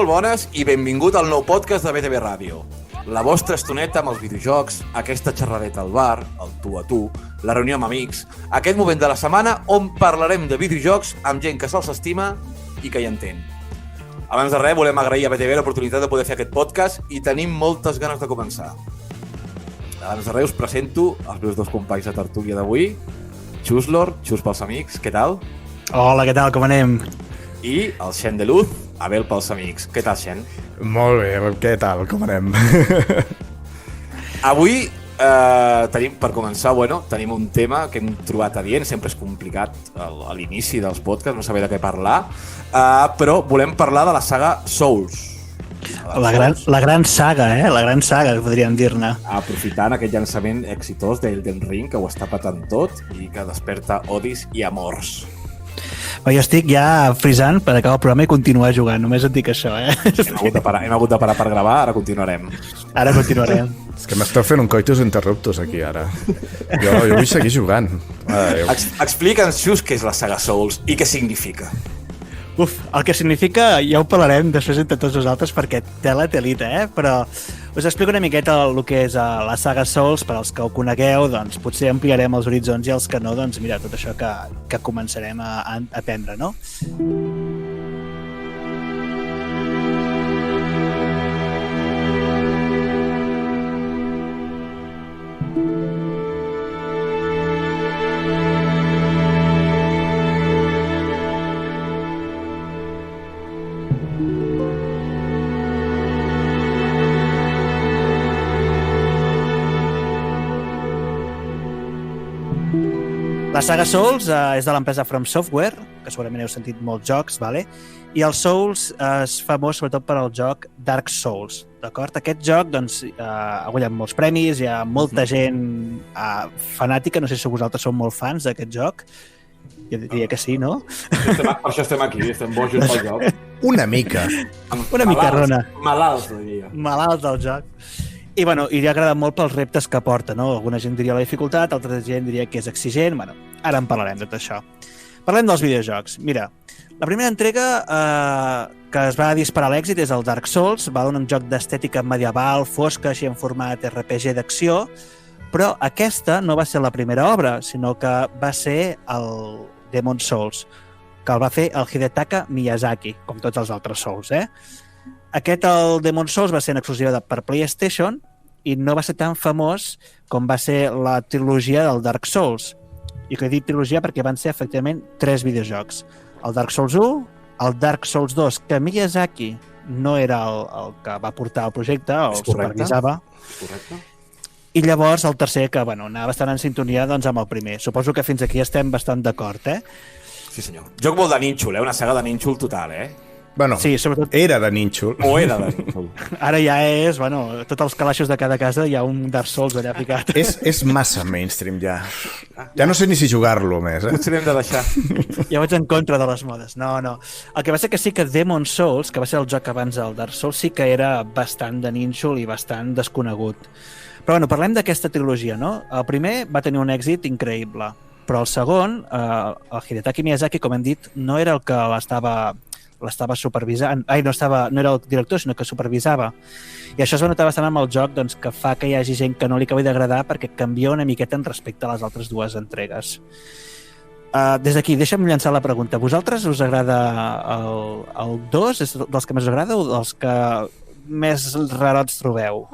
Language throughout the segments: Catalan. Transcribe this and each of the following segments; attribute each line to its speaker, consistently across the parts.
Speaker 1: Molt bones i benvingut al nou podcast de BTV Ràdio. La vostra estoneta amb els videojocs, aquesta xerradeta al bar, el tu a tu, la reunió amb amics, aquest moment de la setmana on parlarem de videojocs amb gent que se'ls estima i que hi entén. Abans de res, volem agrair a BTV l'oportunitat de poder fer aquest podcast i tenim moltes ganes de començar. Abans de res, us presento els meus dos companys de tertúlia d'avui, Xuslord, Xus pels amics, què tal?
Speaker 2: Hola, què tal, com anem?
Speaker 1: I el Xen de Luz, Abel pels amics. Què tal, Xen?
Speaker 3: Molt bé, què tal, com anem?
Speaker 1: Avui tenim, per començar, tenim un tema que hem trobat adient, sempre és complicat a l'inici dels podcasts, no saber de què parlar, però volem parlar de la saga Souls.
Speaker 2: La gran saga, la gran saga, que podríem dir-ne.
Speaker 1: Aprofitant aquest llançament exitós d'Elden Ring, que ho està patant tot i que desperta odis i amors.
Speaker 2: Jo estic ja frisant per acabar el programa i continuar jugant, només et dic això,
Speaker 1: Hem hagut de parar per gravar, ara continuarem.
Speaker 2: Ara continuarem.
Speaker 3: És que m'esteu fent un coitus interruptus aquí, ara. Jo vull seguir jugant.
Speaker 1: Explica'ns, Xus, què és la saga Souls i què significa.
Speaker 2: El que significa ja ho parlarem després entre tots nosaltres perquè tela telita, però us explico una miqueta el que és la saga Souls. Per als que ho conegueu, doncs potser ampliarem els horitzons i els que no, doncs mira, tot això que començarem a aprendre, no? La saga Souls és de l'empresa From Software, que segurament heu sentit molts jocs, i el Souls és famós sobretot per al joc Dark Souls, d'acord? Aquest joc ha guanyat molts premis, hi ha molta gent fanàtica, no sé si vosaltres sou molt fans d'aquest joc, jo diria que sí, no?
Speaker 1: Per això estem aquí, estem bojos pel joc.
Speaker 3: Una mica.
Speaker 2: Una mica, Rona.
Speaker 1: Malalts, diria.
Speaker 2: Malalts del joc. I li ha agradat molt pels reptes que porta, no? Alguna gent diria la dificultat, altra gent diria que és exigent. Ara en parlarem de tot això. Parlem dels videojocs. Mira, la primera entrega que es va disparar a l'èxit és el Dark Souls, un joc d'estètica medieval, fosca, així en format RPG d'acció, però aquesta no va ser la primera obra, sinó que va ser el Demon Souls, que el va fer el Hidetaka Miyazaki, com tots els altres Souls, Aquest, el Demon Souls, va ser en exclusiva per PlayStation i no va ser tan famós com va ser la trilogia del Dark Souls. I que he dit trilogia perquè van ser efectivament 3 videojocs. El Dark Souls 1, el Dark Souls 2, que Miyazaki no era el que va portar el projecte, el supervisava.
Speaker 1: Correcte.
Speaker 2: I llavors el tercer, que anava bastant en sintonia amb el primer. Suposo que fins aquí estem bastant d'acord,
Speaker 1: Sí, senyor. Joc molt de nínxol, una saga de nínxol total,
Speaker 3: Bueno,
Speaker 2: sí, sobretot...
Speaker 3: era de nínxol.
Speaker 1: O era de nínxol.
Speaker 2: Ara ja és, tots els calaixos de cada casa hi ha un Dark Souls allà ficat.
Speaker 3: És massa mainstream, ja. Ja no sé ni si jugar-lo més,
Speaker 1: Potser l'hem de deixar.
Speaker 2: Ja vaig en contra de les modes. No. El que va ser que sí que Demon Souls, que va ser el joc abans del Dark Souls, sí que era bastant de nínxol i bastant desconegut. Però parlem d'aquesta trilogia, no? El primer va tenir un èxit increïble, però el segon, el Hidetaka Miyazaki, com hem dit, no era el que l'estava supervisant, no era el director, sinó que supervisava. I això es va notar bastant amb el joc, que fa que hi hagi gent que no li acabi d'agradar perquè canvia una miqueta en respecte a les altres dues entregues. Des d'aquí, deixa'm llançar la pregunta. Vosaltres us agrada el 2? És dels que més us agrada o dels que més rarots trobeu?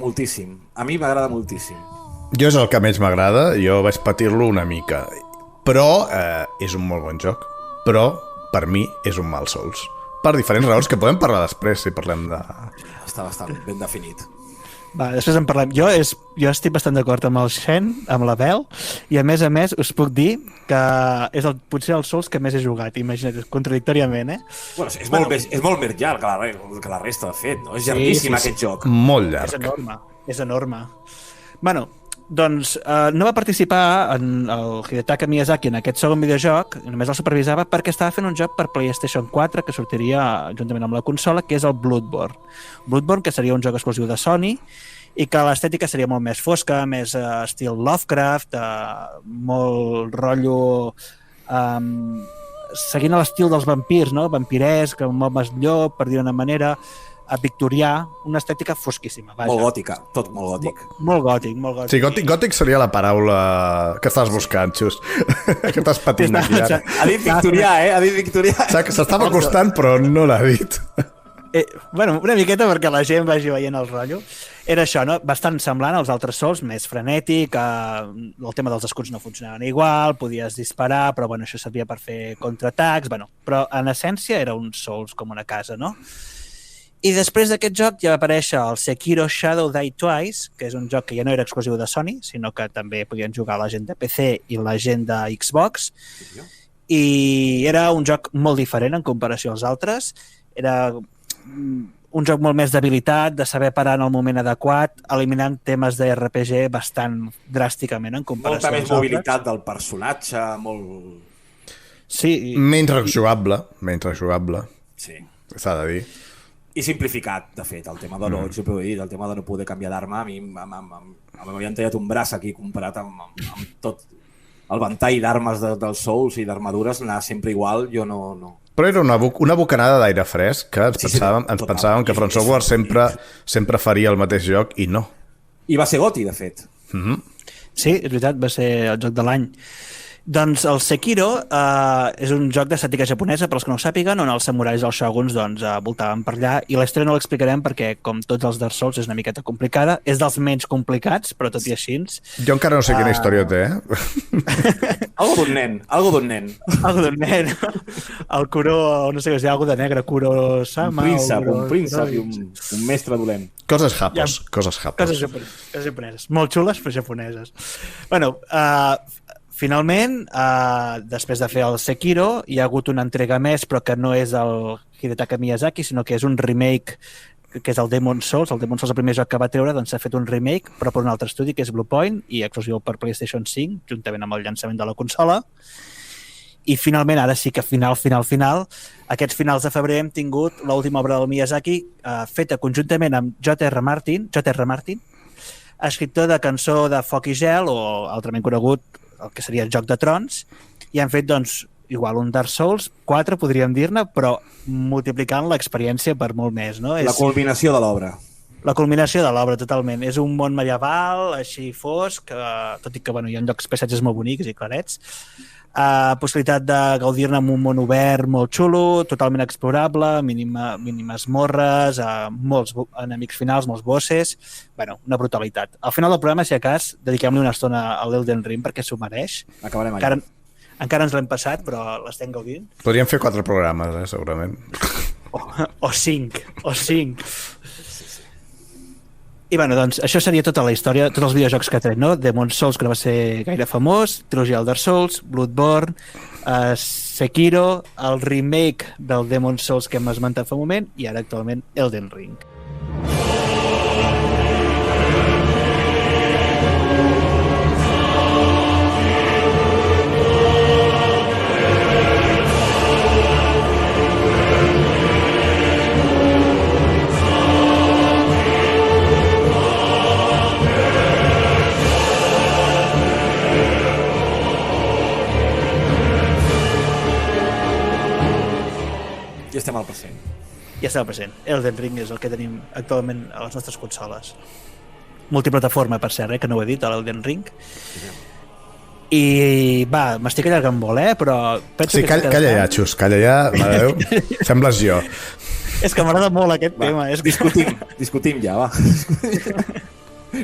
Speaker 1: Moltíssim. A mi m'agrada moltíssim.
Speaker 3: Jo és el que més m'agrada, jo vaig patir-lo una mica. Però és un molt bon joc. Però, per mi, és un mal Souls. Per diferents raons que podem parlar després, si parlem de...
Speaker 1: Està bastant ben definit.
Speaker 2: Després en parlem. Jo estic bastant d'acord amb el Xen, amb la Bel, i a més us puc dir que és potser el Souls que més he jugat, imagina't, contradictòriament,
Speaker 1: És molt més llarg que la resta, de fet, no? És llarguíssim aquest joc.
Speaker 3: Molt llarg.
Speaker 2: És enorme. Doncs no va participar en el Hidetaka Miyazaki en aquest segon videojoc, només el supervisava perquè estava fent un joc per PlayStation 4 que sortiria juntament amb la consola, que és el Bloodborne. Bloodborne, que seria un joc exclusiu de Sony i que l'estètica seria molt més fosca, més estil Lovecraft, molt rotllo seguint l'estil dels vampirs, no? Vampiresc, amb homes llop, per dir-ho d'una manera, victorià, una estètica fosquíssima. Vaja.
Speaker 1: Molt gòtica, tot molt gòtic.
Speaker 2: Molt gòtic, molt gòtic.
Speaker 3: Sí, gòtic seria la paraula que estàs buscant, Xus. Que estàs patint aquí ara.
Speaker 1: Ha dit victorià, Ha dit victorià.
Speaker 3: S'estava costant, però no l'ha dit.
Speaker 2: Bueno, una miqueta perquè la gent vagi veient el rotllo. Era això, no? Bastant semblant als altres Souls, més frenètic, el tema dels escuts no funcionaven igual, podies disparar, però bueno, això servia per fer contraatacs, bueno, però en essència era un Souls com una casa, no? I després d'aquest joc ja va aparèixer el Sekiro Shadow Die Twice, que és un joc que ja no era exclusiu de Sony, sinó que també podien jugar la gent de PC i la gent de Xbox, i era un joc molt diferent en comparació als altres. Era un joc molt més d'habilitat, de saber parar en el moment adequat, eliminant temes de RPG bastant dràsticament en comparació
Speaker 1: Molta
Speaker 2: als
Speaker 1: més
Speaker 2: altres.
Speaker 1: mobilitat del personatge, molt...
Speaker 2: Sí,
Speaker 3: Menys rejugable,
Speaker 1: Sí.
Speaker 3: s'ha de dir.
Speaker 1: I simplificat, de fet, el tema de no, sempre ho he dit, el tema de no poder canviar d'arma, a mi m'havien tallat un braç aquí comparat amb tot el ventall d'armes dels Souls i d'armadures, anar sempre igual, jo no...
Speaker 3: Però era una bocanada d'aire fresc que ens pensàvem que From Software sempre faria el mateix joc i no.
Speaker 1: I va ser Goti, de fet.
Speaker 2: sí, és veritat, va ser el joc de l'any. Doncs el Sekiro és un joc d'estètica japonesa, per als que no ho sàpiguen, on els samurais i els shoguns voltaven per allà, i la història no l'explicarem perquè, com tots els Dark Souls, és una miqueta complicada. És dels menys complicats, però tot i així...
Speaker 3: Jo encara no sé quina història té,
Speaker 1: Algo d'un nen.
Speaker 2: Algo d'un nen. El Kuro, no sé què és, algo de negre, Kuro-sama.
Speaker 1: Un príncep i un mestre dolent.
Speaker 3: Coses japos.
Speaker 2: Coses japoneses. Molt xules, però japoneses. Bueno, finalment, després de fer el Sekiro, hi ha hagut una entrega més, però que no és el Hidetaka Miyazaki, sinó que és un remake, que és el Demon's Souls. El Demon's Souls, el primer joc que va treure, doncs s'ha fet un remake, però per un altre estudi, que és Bluepoint, i exclusiu per PlayStation 5, juntament amb el llançament de la consola. I finalment, ara sí que final, aquests finals de febrer hem tingut l'última obra del Miyazaki, feta conjuntament amb J.R. Martin, escriptor de Cançó de Foc i Gel, o altrament conegut el que seria el Joc de Trons, i han fet, doncs, igual un Dark Souls 4, podríem dir-ne, però multiplicant l'experiència per molt més, no?
Speaker 1: La culminació de l'obra.
Speaker 2: La culminació de l'obra, totalment. És un món medieval, així fosc, tot i que bueno, hi ha llocs, paisatges molt bonics i clarets. Possibilitat de gaudir-ne amb un món obert molt xulo, totalment explorable, mínimes morres, molts enemics finals, molts bosses... Bueno, una brutalitat. Al final del programa, si a cas, dediquem-li una estona a l'Elden Ring perquè s'ho mereix.
Speaker 1: Acabarem allà.
Speaker 2: Encara ens l'hem passat, però l'estem gaudint.
Speaker 3: Podríem fer 4 programes, segurament.
Speaker 2: O 5. I bueno, doncs això seria tota la història, tots els videojocs que ha tret, no? Demon's Souls, que no va ser gaire famós, trilogia Elder Souls, Bloodborne, Sekiro, el remake del Demon's Souls que hem esmentat fa un moment, i ara actualment Elden Ring.
Speaker 1: Ja estem al present.
Speaker 2: Ja estem al present. Elden Ring és el que tenim actualment a les nostres consoles. Multiplataforma, per cert, que no ho he dit, l'Elden Ring. I va, m'estic allargant molt, però...
Speaker 3: Sí, calla ja, Xus, calla ja, mare Déu. Sembles jo.
Speaker 2: És que m'agrada molt aquest tema.
Speaker 1: Discutim ja, va.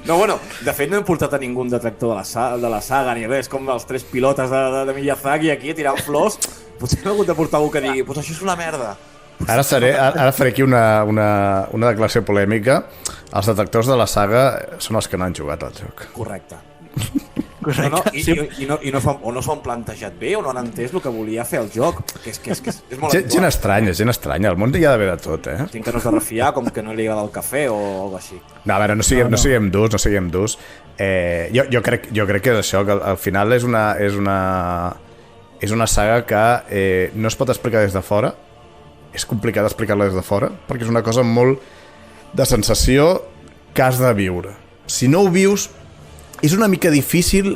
Speaker 1: No, bueno, de fet no hem portat a ningú detractor de la saga ni res, com els 3 pilotes de Miyazaki aquí tirant flors. Potser hem hagut de portar algú que digui pues això és una merda.
Speaker 3: Ara faré aquí una declaració polèmica. Els detractors de la saga són els que no han jugat al joc.
Speaker 1: Correcte.
Speaker 2: Correcte.
Speaker 1: I no s'ho han plantejat bé o no han entès el que volia fer el joc. Que és molt
Speaker 3: Gent estranya. El món hi ha d'haver de tot, eh?
Speaker 1: Gent que no s'ha de refiar, com que no li agrada el cafè o alguna així.
Speaker 3: No, a veure, no siguem durs. Jo crec que és això, que al final és una saga que no es pot explicar des de fora. És complicat explicar-la des de fora, perquè és una cosa molt de sensació que has de viure. Si no ho vius, és una mica difícil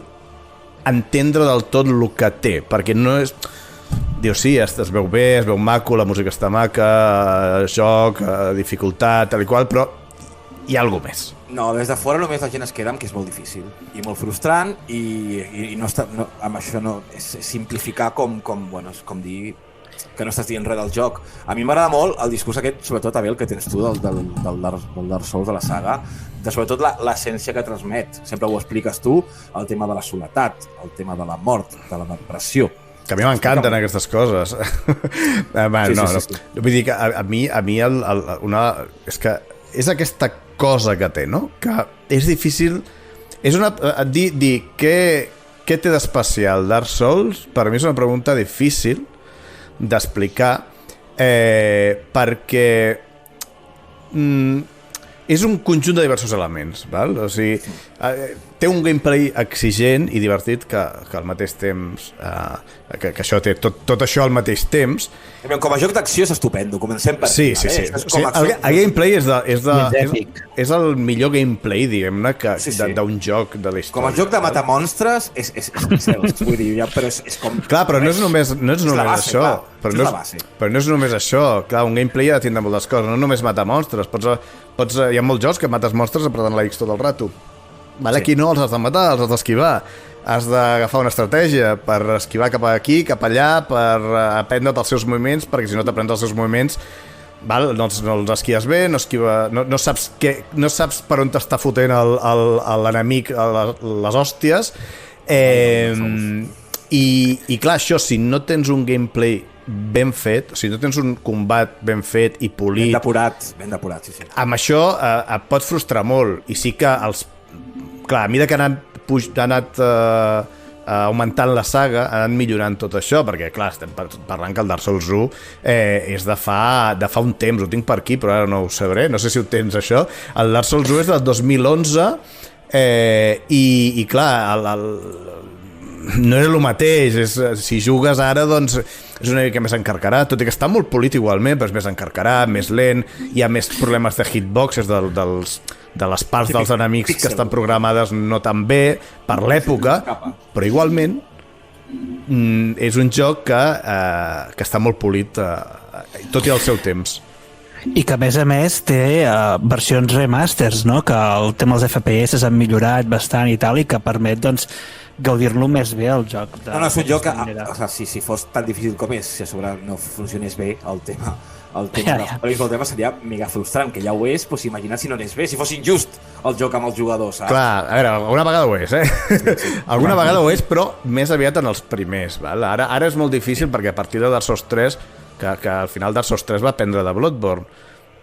Speaker 3: entendre del tot el que té, perquè no és... Dius, sí, es veu bé, es veu maco, la música està maca, joc, dificultat, tal i qual, però hi ha alguna més.
Speaker 1: No, des de fora només la gent es queda amb que és molt difícil i molt frustrant i no està, no, amb això no, és simplificar com dir que no estàs dient res del joc. A mi m'agrada molt el discurs aquest, sobretot Abel, que tens tu del Dark Souls, de la saga, de sobretot l'essència que transmet. Sempre ho expliques tu, el tema de la soledat, el tema de la mort, de la depressió.
Speaker 3: Que a mi m'encanten aquestes coses. Sí. Vull dir que a mi és que és aquesta cosa que té, no? Que és difícil... És una... Dir què té d'especial Dark Souls, per mi és una pregunta difícil d'explicar, perquè és un conjunt de diversos elements, val? O sigui, té un gameplay exigent i divertit que al mateix temps que això té tot això al mateix temps.
Speaker 1: Com a joc d'acció és estupendo, comencem per
Speaker 3: sí. El gameplay és el millor gameplay, diguem-ne, d'un joc de la història.
Speaker 1: Com a joc de matar monstres és vull dir, però és com...
Speaker 3: Clar, però no és només això. Però no és només això. Clar, un gameplay ha de tindre moltes coses, no només matar monstres. Hi ha molts jocs que mates monstres apretant la X tot el rato. Aquí no, els has de matar, els has d'esquivar. Has d'agafar una estratègia per esquivar cap aquí, cap allà, per aprendre't els seus moviments, perquè si no t'aprens els seus moviments no els esquies bé, no saps per on t'està fotent l'enemic les hòsties. I clar, això, si no tens un gameplay ben fet, si no tens un combat ben fet i polit,
Speaker 1: ben depurat, sí.
Speaker 3: Amb això et pot frustrar molt, i sí que clar, a mesura que ha anat augmentant la saga, ha anat millorant tot això, perquè clar, estem parlant que el Dark Souls 1 és de fa un temps, ho tinc per aquí però ara no ho sabré, no sé si ho tens això. El Dark Souls 1 és del 2011 i clar, no era el mateix, si jugues ara doncs és una mica més encarcarat, tot i que està molt polit igualment, però és més encarcarat, més lent, hi ha més problemes de hitboxes de les parts dels enemics que estan programades no tan bé per l'època, però igualment és un joc que està molt polit tot i el seu temps.
Speaker 2: I que a més té versions remasters, no? Que el tema dels FPS han millorat bastant i tal, i que permet doncs gaudir-lo més bé el joc.
Speaker 1: No, és un joc que si fos tan difícil com és, si a sobre no funcionés bé el tema del tema seria mega frustrant, que ja ho és, doncs imagina't si no anés bé, si fos injust el joc amb els jugadors, saps?
Speaker 3: Clar, a veure, alguna vegada ho és, alguna vegada ho és, però més aviat en els primers, val? Ara és molt difícil perquè a partir de Dark Souls 3, que al final Dark Souls 3 va prendre de Bloodborne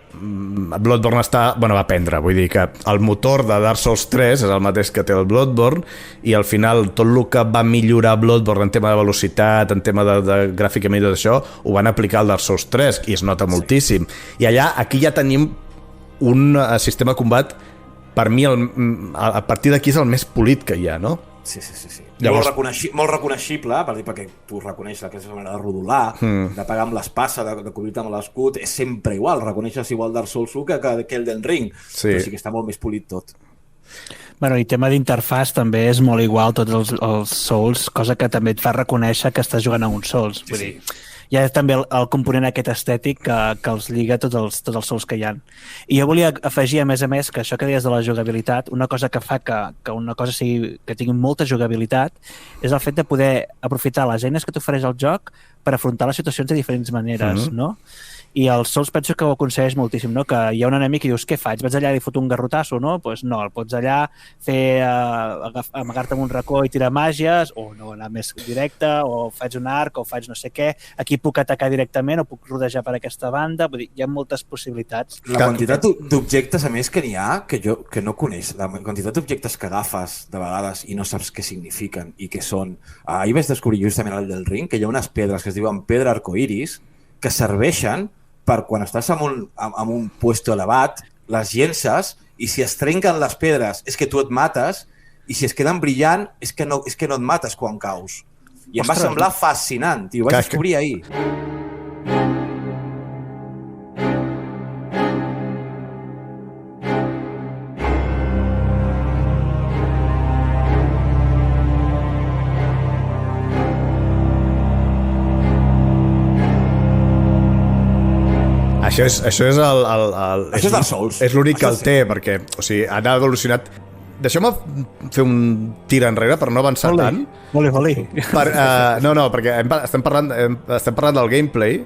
Speaker 3: va prendre, vull dir que el motor de Dark Souls 3 és el mateix que té el Bloodborne, i al final tot el que va millorar Bloodborne en tema de velocitat, en tema de gràficament i tot això, ho van aplicar al Dark Souls 3 i es nota moltíssim. I aquí ja tenim un sistema de combat, per mi a partir d'aquí és el més polit que hi ha, no?
Speaker 1: Sí. Llavors... molt reconeixible, perquè tu reconeixes aquesta manera de rodolar, de pegar amb l'espasa, de cobrir-te amb l'escut, és sempre igual, reconeixes igual Dark Souls 1 que Elden Ring, però sí que està molt més polit tot.
Speaker 2: Bueno, i tema d'interfàs també és molt igual tots els Souls, cosa que també et fa reconèixer que estàs jugant a un Souls. Vull dir, hi ha també el component aquest estètic que els lliga tots els Souls que hi ha. I jo volia afegir, a més, que això que deies de la jugabilitat, una cosa que fa que una cosa que tingui molta jugabilitat és el fet de poder aprofitar les eines que t'ofereix el joc per afrontar les situacions de diferents maneres, no? I el Souls penso que ho aconsegueix moltíssim, no? Que hi ha un enemic i dius, què faig? Vaig allà i foto un garrotasso, no? Doncs no, el pots allà fer amagar-te en un racó i tirar màgies, o no, anar més directe, o faig un arc, o faig no sé què. Aquí puc atacar directament o puc rodejar per aquesta banda. Vull dir, hi ha moltes possibilitats.
Speaker 1: La quantitat d'objectes, a més, que n'hi ha, que no coneix. La quantitat d'objectes que agafes de vegades i no saps què signifiquen i què són. Ahir vaig descobrir justament al del Ring que hi ha unes pedres que es diuen pedra arcoiris que serveixen per quan estàs en un puesto elevat, les llences, i si es trenquen les pedres és que tu et mates, i si es queden brillant és que no et mates quan caus. I em va semblar fascinant, i ho vaig descobrir ahir.
Speaker 3: Això és
Speaker 1: Això és Dark Souls.
Speaker 3: És l'únic que
Speaker 1: Això
Speaker 3: el
Speaker 1: sí.
Speaker 3: té, perquè, o sigui, ha evolucionat. Deixeu-me fer un tir enrere per no avançar tant.
Speaker 2: Voli.
Speaker 3: No, perquè estem parlant del gameplay,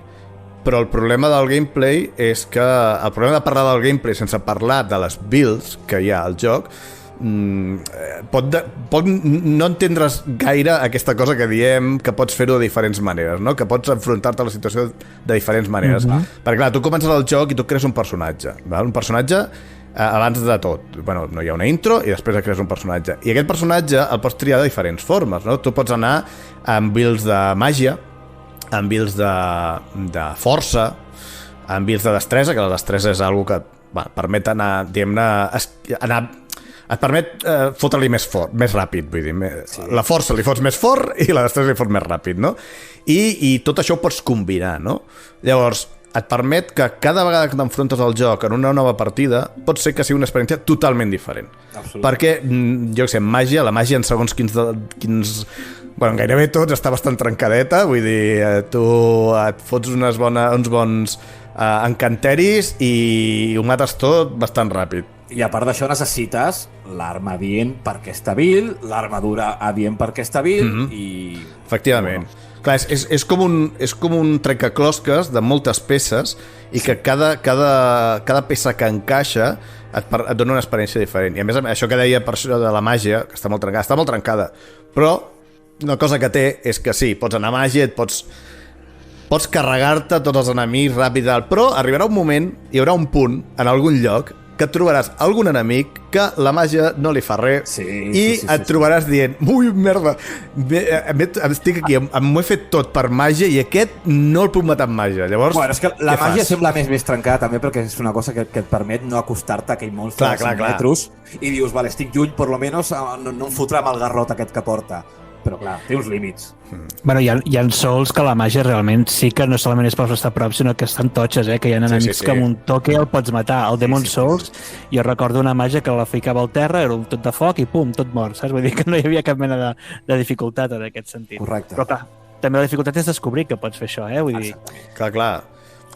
Speaker 3: però el problema del gameplay és que el problema de parlar del gameplay sense parlar de les builds que hi ha al joc pot no entendre's gaire aquesta cosa que diem que pots fer-ho de diferents maneres, no? Que pots enfrontar-te a la situació de diferents maneres. Perquè clar, tu comences el joc i tu crees un personatge, val? Un personatge abans de tot. Bueno, no hi ha una intro i després crees un personatge. I aquest personatge el pots triar de diferents formes, no? Tu pots anar amb builds de màgia, amb builds de força, amb builds de destresa, que la destresa és una que permet anar, diguem-ne, et permet fotre-li més fort, més ràpid, vull dir, sí. La força li fots més fort i la destresa li fots més ràpid, no? I tot això ho pots combinar, no? Llavors, et permet que cada vegada que t'enfrontes al joc en una nova partida, pot ser que sigui una experiència totalment diferent. Perquè, jo què sé, la màgia en segons quins bueno, gairebé tots està bastant trencadeta, vull dir, tu et fots uns bons encanteris i ho mates tot bastant ràpid.
Speaker 1: I a part d'això necessites l'arma adient perquè està build, l'armadura adient perquè està build i...
Speaker 3: Efectivament. Bueno. Clar, és com un trencaclosques de moltes peces i que cada peça que encaixa et dona una experiència diferent. I a més, això que deia per això de la màgia, que està molt trencada, però una cosa que té és que sí, pots anar a màgia, pots carregar-te tots els enemics ràpid, però arribarà un moment, hi haurà un punt en algun lloc que et trobaràs algun enemic que la màgia no li fa res et trobaràs dient, ui, merda, estic aquí, m'ho he fet tot per màgia i aquest no el puc matar amb màgia. Llavors,
Speaker 1: bueno, és que la màgia sembla més trencada també perquè és una cosa que et permet no acostar-te a aquell monstre de 5 metres i dius, vale, estic lluny, per lo menos no em fotrà amb el garrot aquest que porta. Però clar, té uns límits.
Speaker 2: Bueno, hi ha Souls que la màgia realment sí que no solament és per estar a prop, sinó que estan totxes, que hi ha enemics que amb un toque el pots matar. El Demon Souls, jo recordo una màgia que la ficava al terra, era un tot de foc i pum, tot mort, saps? Vull dir que no hi havia cap mena de dificultat en aquest sentit.
Speaker 1: Correcte.
Speaker 2: Però clar, també la dificultat és descobrir que pots fer això, vull dir...
Speaker 3: Clar.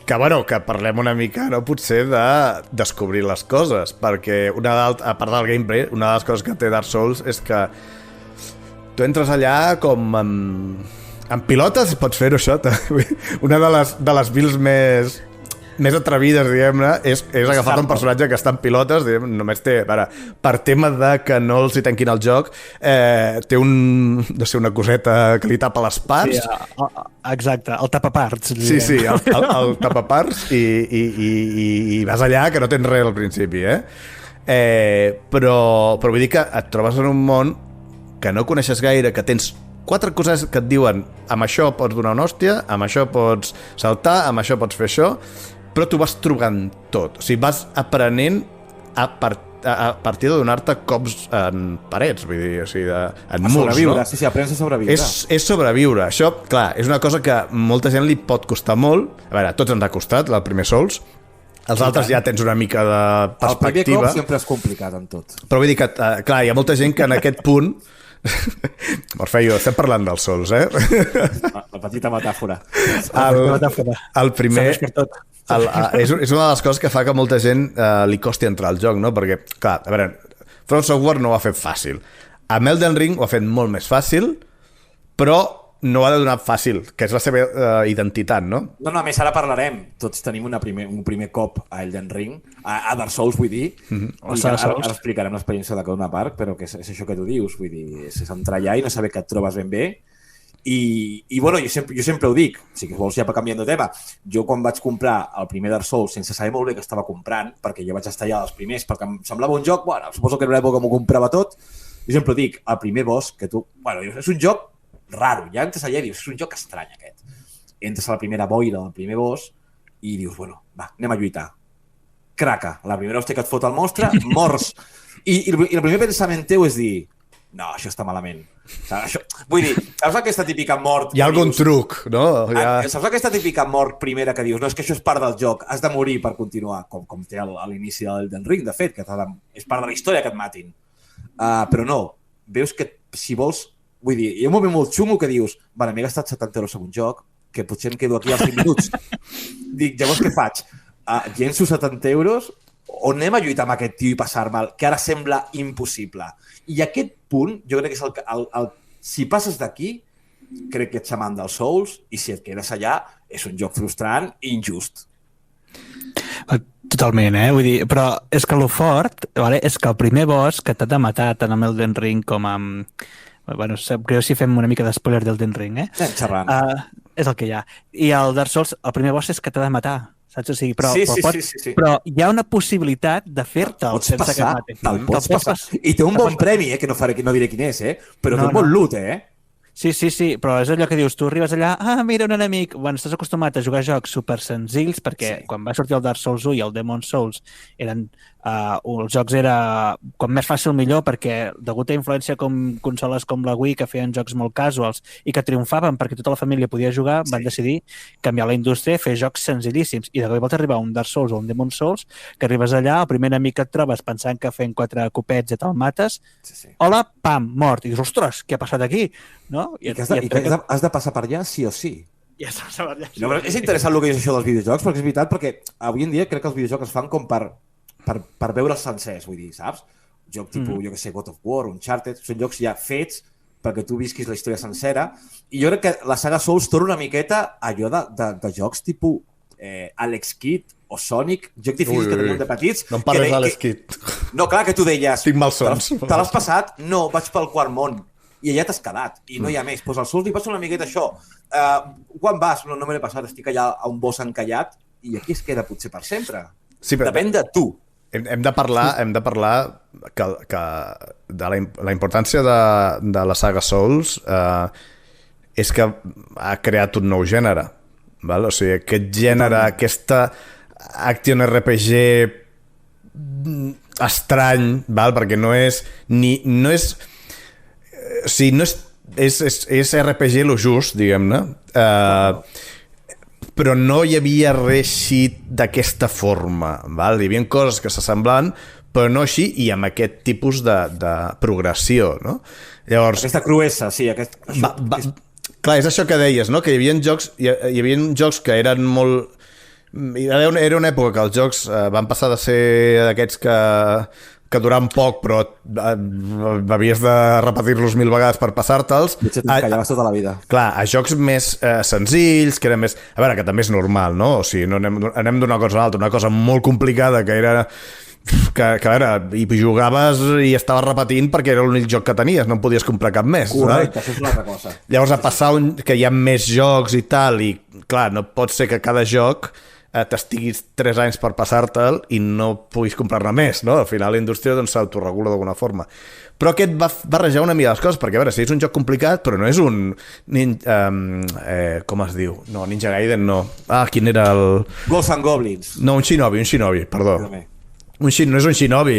Speaker 3: Que parlem una mica, no? Potser de descobrir les coses, perquè a part del gameplay, una de les coses que té Dark Souls és que tu entres allà com amb pilotes, pots fer-ho això. Una de les builds més atrevides, diguem-ne, és agafar un personatge que està en pilotes, només té, per tema de que no els hi tanquin el joc, té una coseta que li tapa les parts.
Speaker 2: Sí, exacte, el tapaparts.
Speaker 3: Sí, el tapaparts i vas allà que no tens res al principi, però vull dir que et trobes en un món que no coneixes gaire, que tens 4 coses que et diuen amb això pots donar una hòstia, amb això pots saltar, amb això pots fer això, però tu vas trobant tot. O sigui, vas aprenent a partir de donar-te cops en parets, vull dir, o sigui, en murs, no?
Speaker 1: Sí, aprens a sobreviure.
Speaker 3: És sobreviure. Això, clar, és una cosa que molta gent li pot costar molt. A veure, a tots ens ha costat, el primer Souls. Els altres ja tens una mica de perspectiva.
Speaker 1: El primer cop sempre és complicat en tot.
Speaker 3: Però vull dir que, clar, hi ha molta gent que en aquest punt... Morfeio, estem parlant dels Souls,
Speaker 1: La petita metàfora.
Speaker 3: El primer... és una de les coses que fa que molta gent li costi entrar al joc, no? Perquè, clar, a veure, From Software no ho ha fet fàcil. Amb Elden Ring ho ha fet molt més fàcil, però no ho ha de donar fàcil, que és la seva identitat, no?
Speaker 1: No, a més, ara parlarem. Tots tenim un primer cop a Elden Ring, a Dark Souls, vull dir. Ara explicarem l'experiència de cada part, però que és això que tu dius, vull dir, és entrar allà i no saber que et trobes ben bé. I bueno, jo sempre ho dic, si vols ja canviant de tema, jo quan vaig comprar el primer Dark Souls sense saber molt bé què estava comprant, perquè jo vaig estar allà dels primers, perquè em semblava un joc, bueno, suposo que en una època m'ho comprava tot, jo sempre dic, el primer boss que tu... Bueno, és un joc raro, ja entres allà i dius, és un joc estrany aquest. Entres a la primera boira del primer boss i dius, bueno, va, anem a lluitar. Craca, la primera hòstia que et fot el monstre, morts. I el primer pensament teu és dir, no, això està malament. Vull dir, saps aquesta típica mort... Hi
Speaker 3: ha algun truc, no?
Speaker 1: Saps aquesta típica mort primera que dius, no, és que això és part del joc, has de morir per continuar, com té a l'inici del Ring, de fet, que és part de la història que et matin. Però no, veus que si vols... Vull dir, hi ha un moment molt xungo que dius, vale, m'he gastat 70 euros en un joc, que potser em quedo aquí als 5 minuts. Dic, llavors què faig? a llenço 70 euros o anem a lluitar amb aquest tio i passar-me'l, que ara sembla impossible. I aquest punt, jo crec que és si passes d'aquí, crec que ets amant dels Souls, i si et quedes allà, és un joc frustrant i injust.
Speaker 2: Totalment, vull dir, però és que lo fort, vale, és que el primer boss que t'ha de matar tant amb Elden Ring com amb... Bueno, sap greu si fem una mica d'espoiler d'Elden Ring,
Speaker 1: Anem xerrant.
Speaker 2: És el que hi ha. I el Dark Souls, el primer boss és que t'ha de matar, saps? O sigui, però,
Speaker 1: sí.
Speaker 2: però hi ha una possibilitat de fer-te'l sense que et matin.
Speaker 1: Te'l pots passar. I té un bon premi, que no diré quin és, però té un bon loot,
Speaker 2: Sí, però és allò que dius, tu arribes allà, mira un enemic, bueno, estàs acostumat a jugar jocs super senzills perquè quan va sortir el Dark Souls 1 i el Demon Souls eren, els jocs era com més fàcil millor perquè degut a influència com consoles com la Wii que feien jocs molt casuals i que triomfaven perquè tota la família podia jugar, van decidir canviar la indústria i fer jocs senzillíssims i de cop vols arribar a un Dark Souls o un Demon Souls que arribes allà, el primer enemic que et trobes pensant que fent 4 copets ja te'l mates, hola, pam, mort, i dius, ostres, què ha passat aquí? No?
Speaker 1: I que has de passar per allà sí o sí.
Speaker 2: Ja has de passar per allà.
Speaker 1: No, però és interessant el que és això dels videojocs, perquè és veritat, perquè avui en dia crec que els videojocs es fan com per veure els sencers, vull dir, saps? Joc tipus, jo que sé, God of War, Uncharted, són jocs ja fets perquè tu visquis la història sencera, i jo crec que la saga Souls torna una miqueta a allò de jocs tipus Alex Kidd o Sonic, jocs difícils que teníem de petits.
Speaker 3: No em parles d'Alex Kidd.
Speaker 1: No, clar, que tu deies...
Speaker 3: Tinc malsons.
Speaker 1: Te l'has passat? No, vaig pel quart món. I allà t'has quedat, i no hi ha més. Pues als Souls li passa una miqueta això. Quan vas? No me l'he passat, estic allà a un boss encallat i aquí es queda potser per sempre.
Speaker 3: Sí, però
Speaker 1: depèn de tu.
Speaker 3: Hem de parlar que de la importància de la saga Souls és que ha creat un nou gènere. Val? O sigui, aquest gènere, aquesta action RPG estrany, val? Perquè no és... O sigui, no és RPG lo just, diguem-ne, però no hi havia res així d'aquesta forma, val? Hi havia coses que s'assemblaven, però no així i amb aquest tipus de progressió, no? Llavors,
Speaker 1: aquesta cruesa, sí.
Speaker 3: clar, és això que deies, no? Que hi havia jocs que eren molt... Era una època que els jocs van passar de ser d'aquests que duraven poc, però havies de repetir-los 1000 vegades per passar-te'ls.
Speaker 1: Potser t'encallaves tota la vida.
Speaker 3: Clar, a jocs més senzills, que eren més... A veure, que també és normal, no? O sigui, no anem d'una cosa a l'altra, una cosa molt complicada que era... Que a veure, i jugaves i estaves repetint perquè era l'únic joc que tenies, no en podies comprar cap més.
Speaker 1: Correcte, això és una altra cosa.
Speaker 3: Llavors, a passar que hi ha més jocs i tal, i clar, no pot ser que cada joc t'estiguis 3 anys per passar-te'l i no puguis comprar-ne més, no? Al final la indústria doncs, s'autoregula d'alguna forma. Però aquest va barrejar una mica les coses, perquè a veure, si és un joc complicat, però no és un... com es diu? No, Ninja Gaiden no. Quin era el...
Speaker 1: Ghosts and Goblins.
Speaker 3: No, un Shinobi, perdó. No és un Shinobi,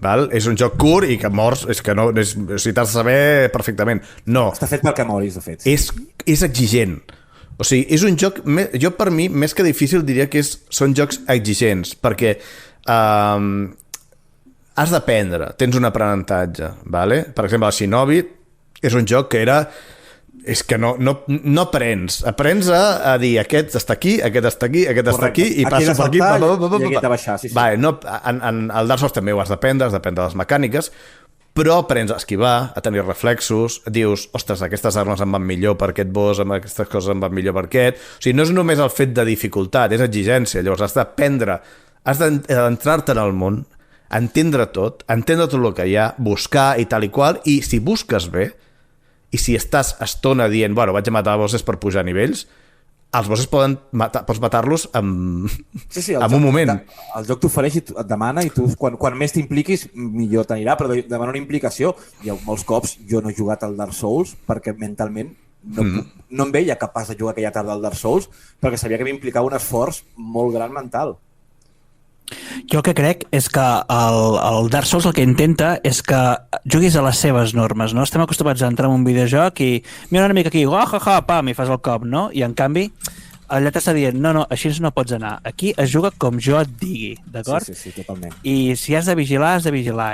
Speaker 3: val? És un joc curt i que mors, és que no, o sigui, t'has de saber perfectament. No.
Speaker 1: Està fet perquè moris, de fet.
Speaker 3: És exigent. O sigui, és un joc... Jo, per mi, més que difícil, diria que són jocs exigents, perquè has d'aprendre, tens un aprenentatge, vale? Per exemple, el Shinobi és un joc que era... És que no aprens. Aprens a dir aquest està aquí, aquest està aquí, aquest està aquí, i passa per aquí...
Speaker 1: I aquest a baixar, sí.
Speaker 3: Vale, en el Dark Souls també ho has d'aprendre, has d'aprendre les mecàniques, però aprens a esquivar, a tenir reflexos, dius, ostres, aquestes armes em van millor per aquest boss, amb aquestes coses em van millor per aquest... O sigui, no és només el fet de dificultat, és exigència. Llavors has d'aprendre, has d'entrar-te en el món, entendre tot el que hi ha, buscar i tal i qual, i si busques bé, i si estàs estona dient, bueno, vaig a matar bosses per pujar nivells, els bosses pots matar-los en un moment.
Speaker 1: El joc t'ofereix i et demana, i tu quan més t'impliquis millor t'anirà, però demana una implicació. I molts cops jo no he jugat al Dark Souls perquè mentalment no em veia capaç de jugar aquella tarda al Dark Souls perquè sabia que m'implicava un esforç molt gran mental.
Speaker 2: Jo el que crec és que el Dark Souls el que intenta és que juguis a les seves normes, no? Estem acostumats a entrar en un videojoc i mira una mica aquí, pam, i fas el cop, no? I en canvi allà t'està dient, no, així no pots anar. Aquí es juga com jo et digui, d'acord?
Speaker 1: Sí, totalment.
Speaker 2: I si has de vigilar,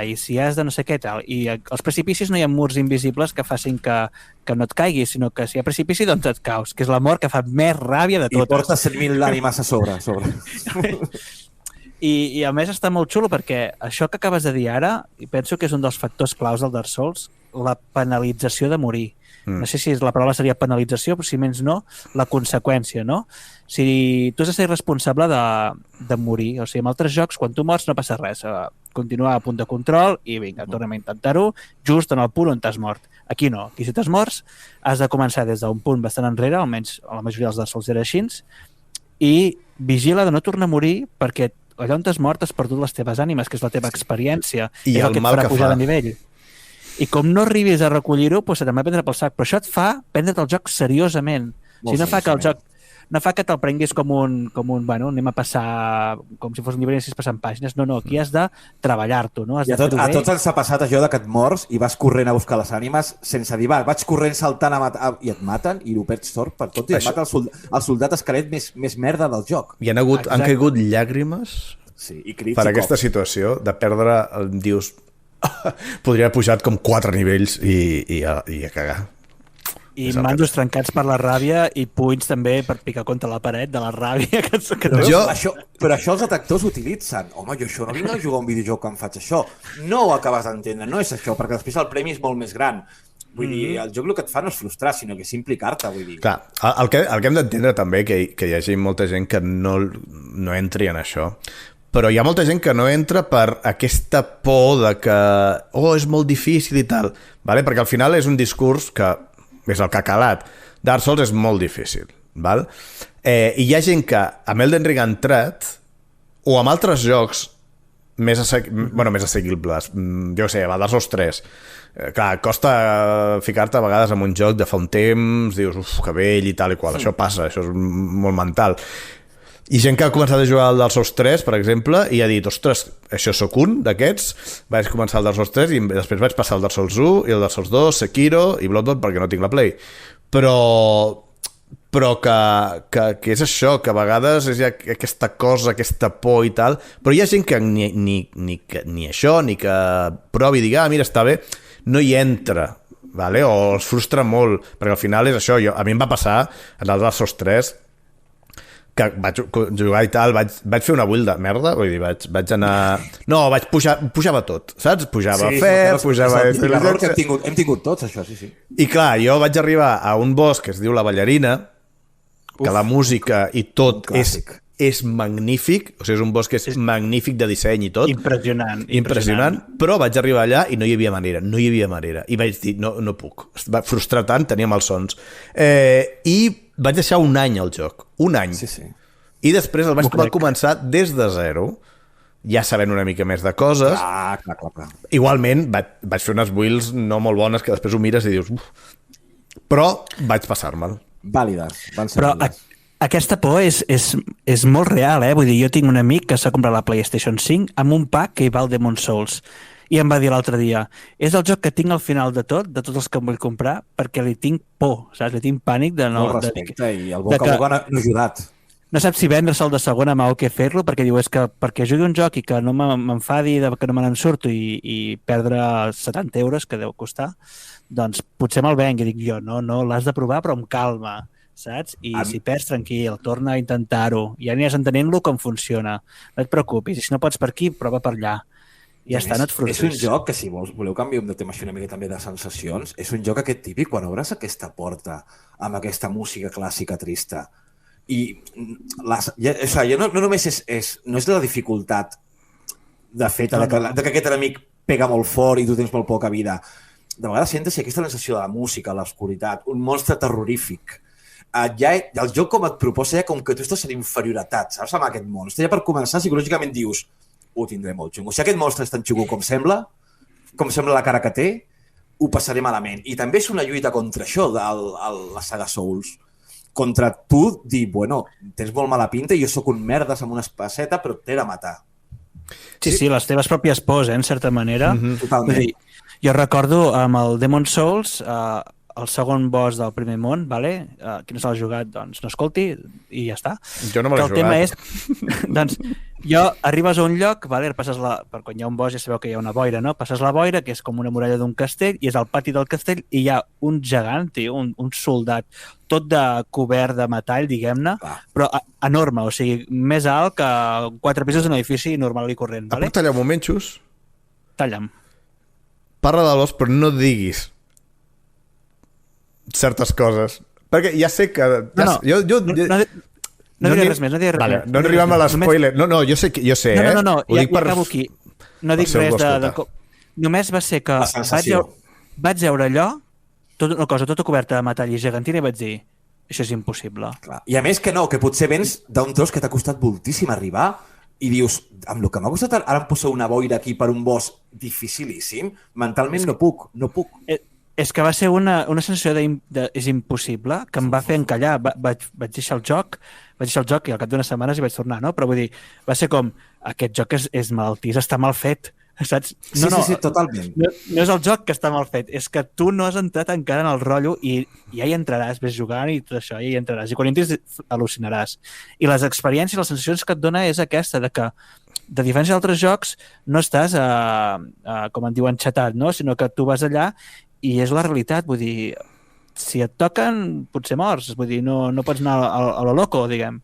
Speaker 2: i si has de no sé què tal. I als precipicis no hi ha murs invisibles que facin que no et caiguis, sinó que si hi ha precipici, doncs et caus, que és la mort que fa més ràbia de totes.
Speaker 1: I portes 100.000 ànimes a sobre.
Speaker 2: I a més està molt xulo perquè això que acabes de dir ara, i penso que és un dels factors claus del Dark Souls, la penalització de morir. No sé si la paraula seria penalització, però si menys no, la conseqüència, no? Si tu has de ser responsable de morir, o sigui, en altres jocs, quan tu mors no passa res, continuar a punt de control i vinga, tornem a intentar-ho just en el punt on t'has mort. Aquí no, aquí si t'has mort has de començar des d'un punt bastant enrere, almenys a la majoria dels Dark Souls era així, i vigila de no tornar a morir perquè allà on t'has mort has perdut les teves ànimes, que és la teva experiència,
Speaker 3: I
Speaker 2: és el que et farà pujar de nivell. I com no arribis a recollir-ho, doncs se te'n va prendre pel sac. Però això et fa prendre't el joc seriosament. O sigui, no fa que el joc no fa que te'l prenguis com un bueno, anem a passar com si fos un llibre i anessis passant pàgines. No, aquí has de treballar-t'ho, no?
Speaker 1: I a tots ens ha passat això de que et mors i vas corrent a buscar les ànimes sense dir, vaig corrent saltant i et maten i ho perds sort per tot i et mata el soldat esquelet més merda del joc.
Speaker 3: I han caigut llàgrimes per aquesta situació de perdre, dius, podria haver pujat com 4 nivells i a cagar.
Speaker 2: I mandos trencats per la ràbia i punys també per picar contra la paret de la ràbia que
Speaker 1: Però això els detectors utilitzen. Home, jo això no vinc a jugar un videojoc que em faig això. No ho acabes d'entendre, no és això, perquè després el premi és molt més gran. Vull dir, el joc el que et fa no és frustrar, sinó que és implicar-te, vull dir.
Speaker 3: Clar, el que hem d'entendre també que hi hagi molta gent que no entri en això, però hi ha molta gent que no entra per aquesta por de que és molt difícil i tal, vale? Perquè al final és un discurs que és el que ha calat. Dark Souls és molt difícil, val? I hi ha gent que amb Elden Ring ha entrat o amb altres jocs més assequibles, jo sé, el Dark Souls 3, clar, costa ficar-te a vegades en un joc de fa un temps, dius, que vell i tal i qual, això passa, això és molt mental. I gent que ha començat a jugar al Dark Souls 3, per exemple, i ha dit, ostres, això sóc un d'aquests, vaig començar el Dark Souls 3 i després vaig passar el Dark Souls 1 i el Dark Souls 2, Sekiro i Bloodborne perquè no tinc la Play. Però que és això, que a vegades és aquesta cosa, aquesta por i tal, però hi ha gent que ni això, ni que provi i digui, mira, està bé, no hi entra, vale? O els frustra molt, perquè al final és això, a mi em va passar en el Dark Souls 3 que vaig jugar i tal, vaig fer una build de merda, vull dir, vaig anar... No, pujava tot, saps? Pujava pujava...
Speaker 1: L'error que hem tingut tots, això, sí.
Speaker 3: I clar, jo vaig arribar a un bosc que es diu La Ballarina, que la música i tot és magnífic, o sigui, és un bosc que és magnífic de disseny i tot. Impressionant, però vaig arribar allà i no hi havia manera. I vaig dir, no puc. Va frustrar tant, tenia malsons. I vaig deixar un any al joc. Un any.
Speaker 1: Sí.
Speaker 3: I després el vaig començar des de zero, ja sabent una mica més de coses.
Speaker 1: Clar.
Speaker 3: Igualment, vaig fer unes builds no molt bones que després ho mires i dius... Però vaig passar-me'l.
Speaker 1: Vàlides.
Speaker 2: Però aquesta por és molt real, eh? Vull dir, jo tinc un amic que s'ha comprat la PlayStation 5 amb un pack que hi va el Demon's Souls. I em va dir l'altre dia, és el joc que tinc al final de tots els que em vull comprar, perquè li tinc por, saps? Li tinc pànic de no...
Speaker 1: Molt respecte, i el boca a boca no ha ajudat.
Speaker 2: No sap si vendre'l de segona mà o què fer-lo, perquè diu, és que perquè jugui un joc i que no m'enfadi, que no me n'en surto i perdre 70 euros, que deu costar, doncs potser me'l venc. I dic jo, no, l'has de provar, però amb calma, saps? I si perds, tranquil, torna a intentar-ho. Ja aniràs entenent-lo com funciona. No et preocupis, i si no pots per aquí, prova per allà. I ja està, no et frustris.
Speaker 1: És un joc que, si voleu canviar de tema una mica també de sensacions, és un joc aquest típic quan obres aquesta porta amb aquesta música clàssica trista i no només no és la dificultat de fet que aquest enemic pega molt fort i tu tens molt poca vida. De vegades sentes aquesta sensació de la música, l'oscuritat, un monstre terrorífic. El joc com et proposa com que tu estàs en inferioritat, saps, amb aquest monstre. Ja per començar, psicològicament dius ho tindré molt xungo. Si aquest monstre és tan xungo com sembla la cara que té, ho passaré malament. I també és una lluita contra això de la saga Souls. Contra tu dir, bueno, tens molt mala pinta i jo sóc un merdes amb una espaceta, però t'he de matar.
Speaker 2: Sí, les teves pròpies pors, en certa manera.
Speaker 1: Totalment.
Speaker 2: Dir, jo recordo amb el Demon's Souls, el segon boss del primer món, qui no s'ha jugat, doncs no escolti i ja està.
Speaker 3: Jo no me l'he jugat.
Speaker 2: El tema és, doncs, Jo, arribes a un lloc, vale, passes per quan hi ha un bosc ja sabeu que hi ha una boira, no? Passes la boira, que és com una muralla d'un castell, i és al pati del castell i hi ha un gegant, tio, un soldat, tot de cobert de metall, diguem-ne, però enorme, o sigui, més alt que 4 pisos d'un edifici normal i corrent,
Speaker 3: Et
Speaker 2: vale?
Speaker 3: puc tallar un moment, Xus?
Speaker 2: Talla'm.
Speaker 3: Parla de l'os, però no diguis certes coses. Perquè ja sé que... Ja,
Speaker 2: No diré res més, no diré res
Speaker 3: vale,
Speaker 2: més.
Speaker 3: no arribem a l'espoiler. No, jo sé,
Speaker 2: No,
Speaker 3: Ho dic
Speaker 2: ja
Speaker 3: per...
Speaker 2: acabo aquí. No dic
Speaker 3: per
Speaker 2: res
Speaker 3: ser-ho
Speaker 2: de...
Speaker 3: escoltar.
Speaker 2: Només va ser que
Speaker 1: La sensació.
Speaker 2: vaig veure allò, una cosa tota coberta de metall i gegantina, i vaig dir, això és impossible.
Speaker 1: Clar. I a més que no, que potser vens d'un tros que t'ha costat moltíssim arribar i dius, amb el que m'ha costat ara em posar una boira aquí per un bosc dificilíssim, mentalment no puc.
Speaker 2: És que va ser una sensació és impossible, que em va fer encallar. Vaig deixar el joc i al cap d'unes setmanes hi vaig tornar, no? Però vull dir, va ser com, aquest joc és malaltís, està mal fet, saps?
Speaker 1: Sí, totalment.
Speaker 2: No és el joc que està mal fet, és que tu no has entrat encara en el rotllo i ja hi entraràs, ves jugant i tot això, ja hi entraràs. I quan entris al·lucinaràs. I les experiències, les sensacions que et dona és aquesta, de que de diferència d'altres jocs no estàs, com en diuen, xatat, no? Sinó que tu vas allà i és la realitat, vull dir, si et toquen, potser mors, vull dir, no pots anar a lo loco, diguem.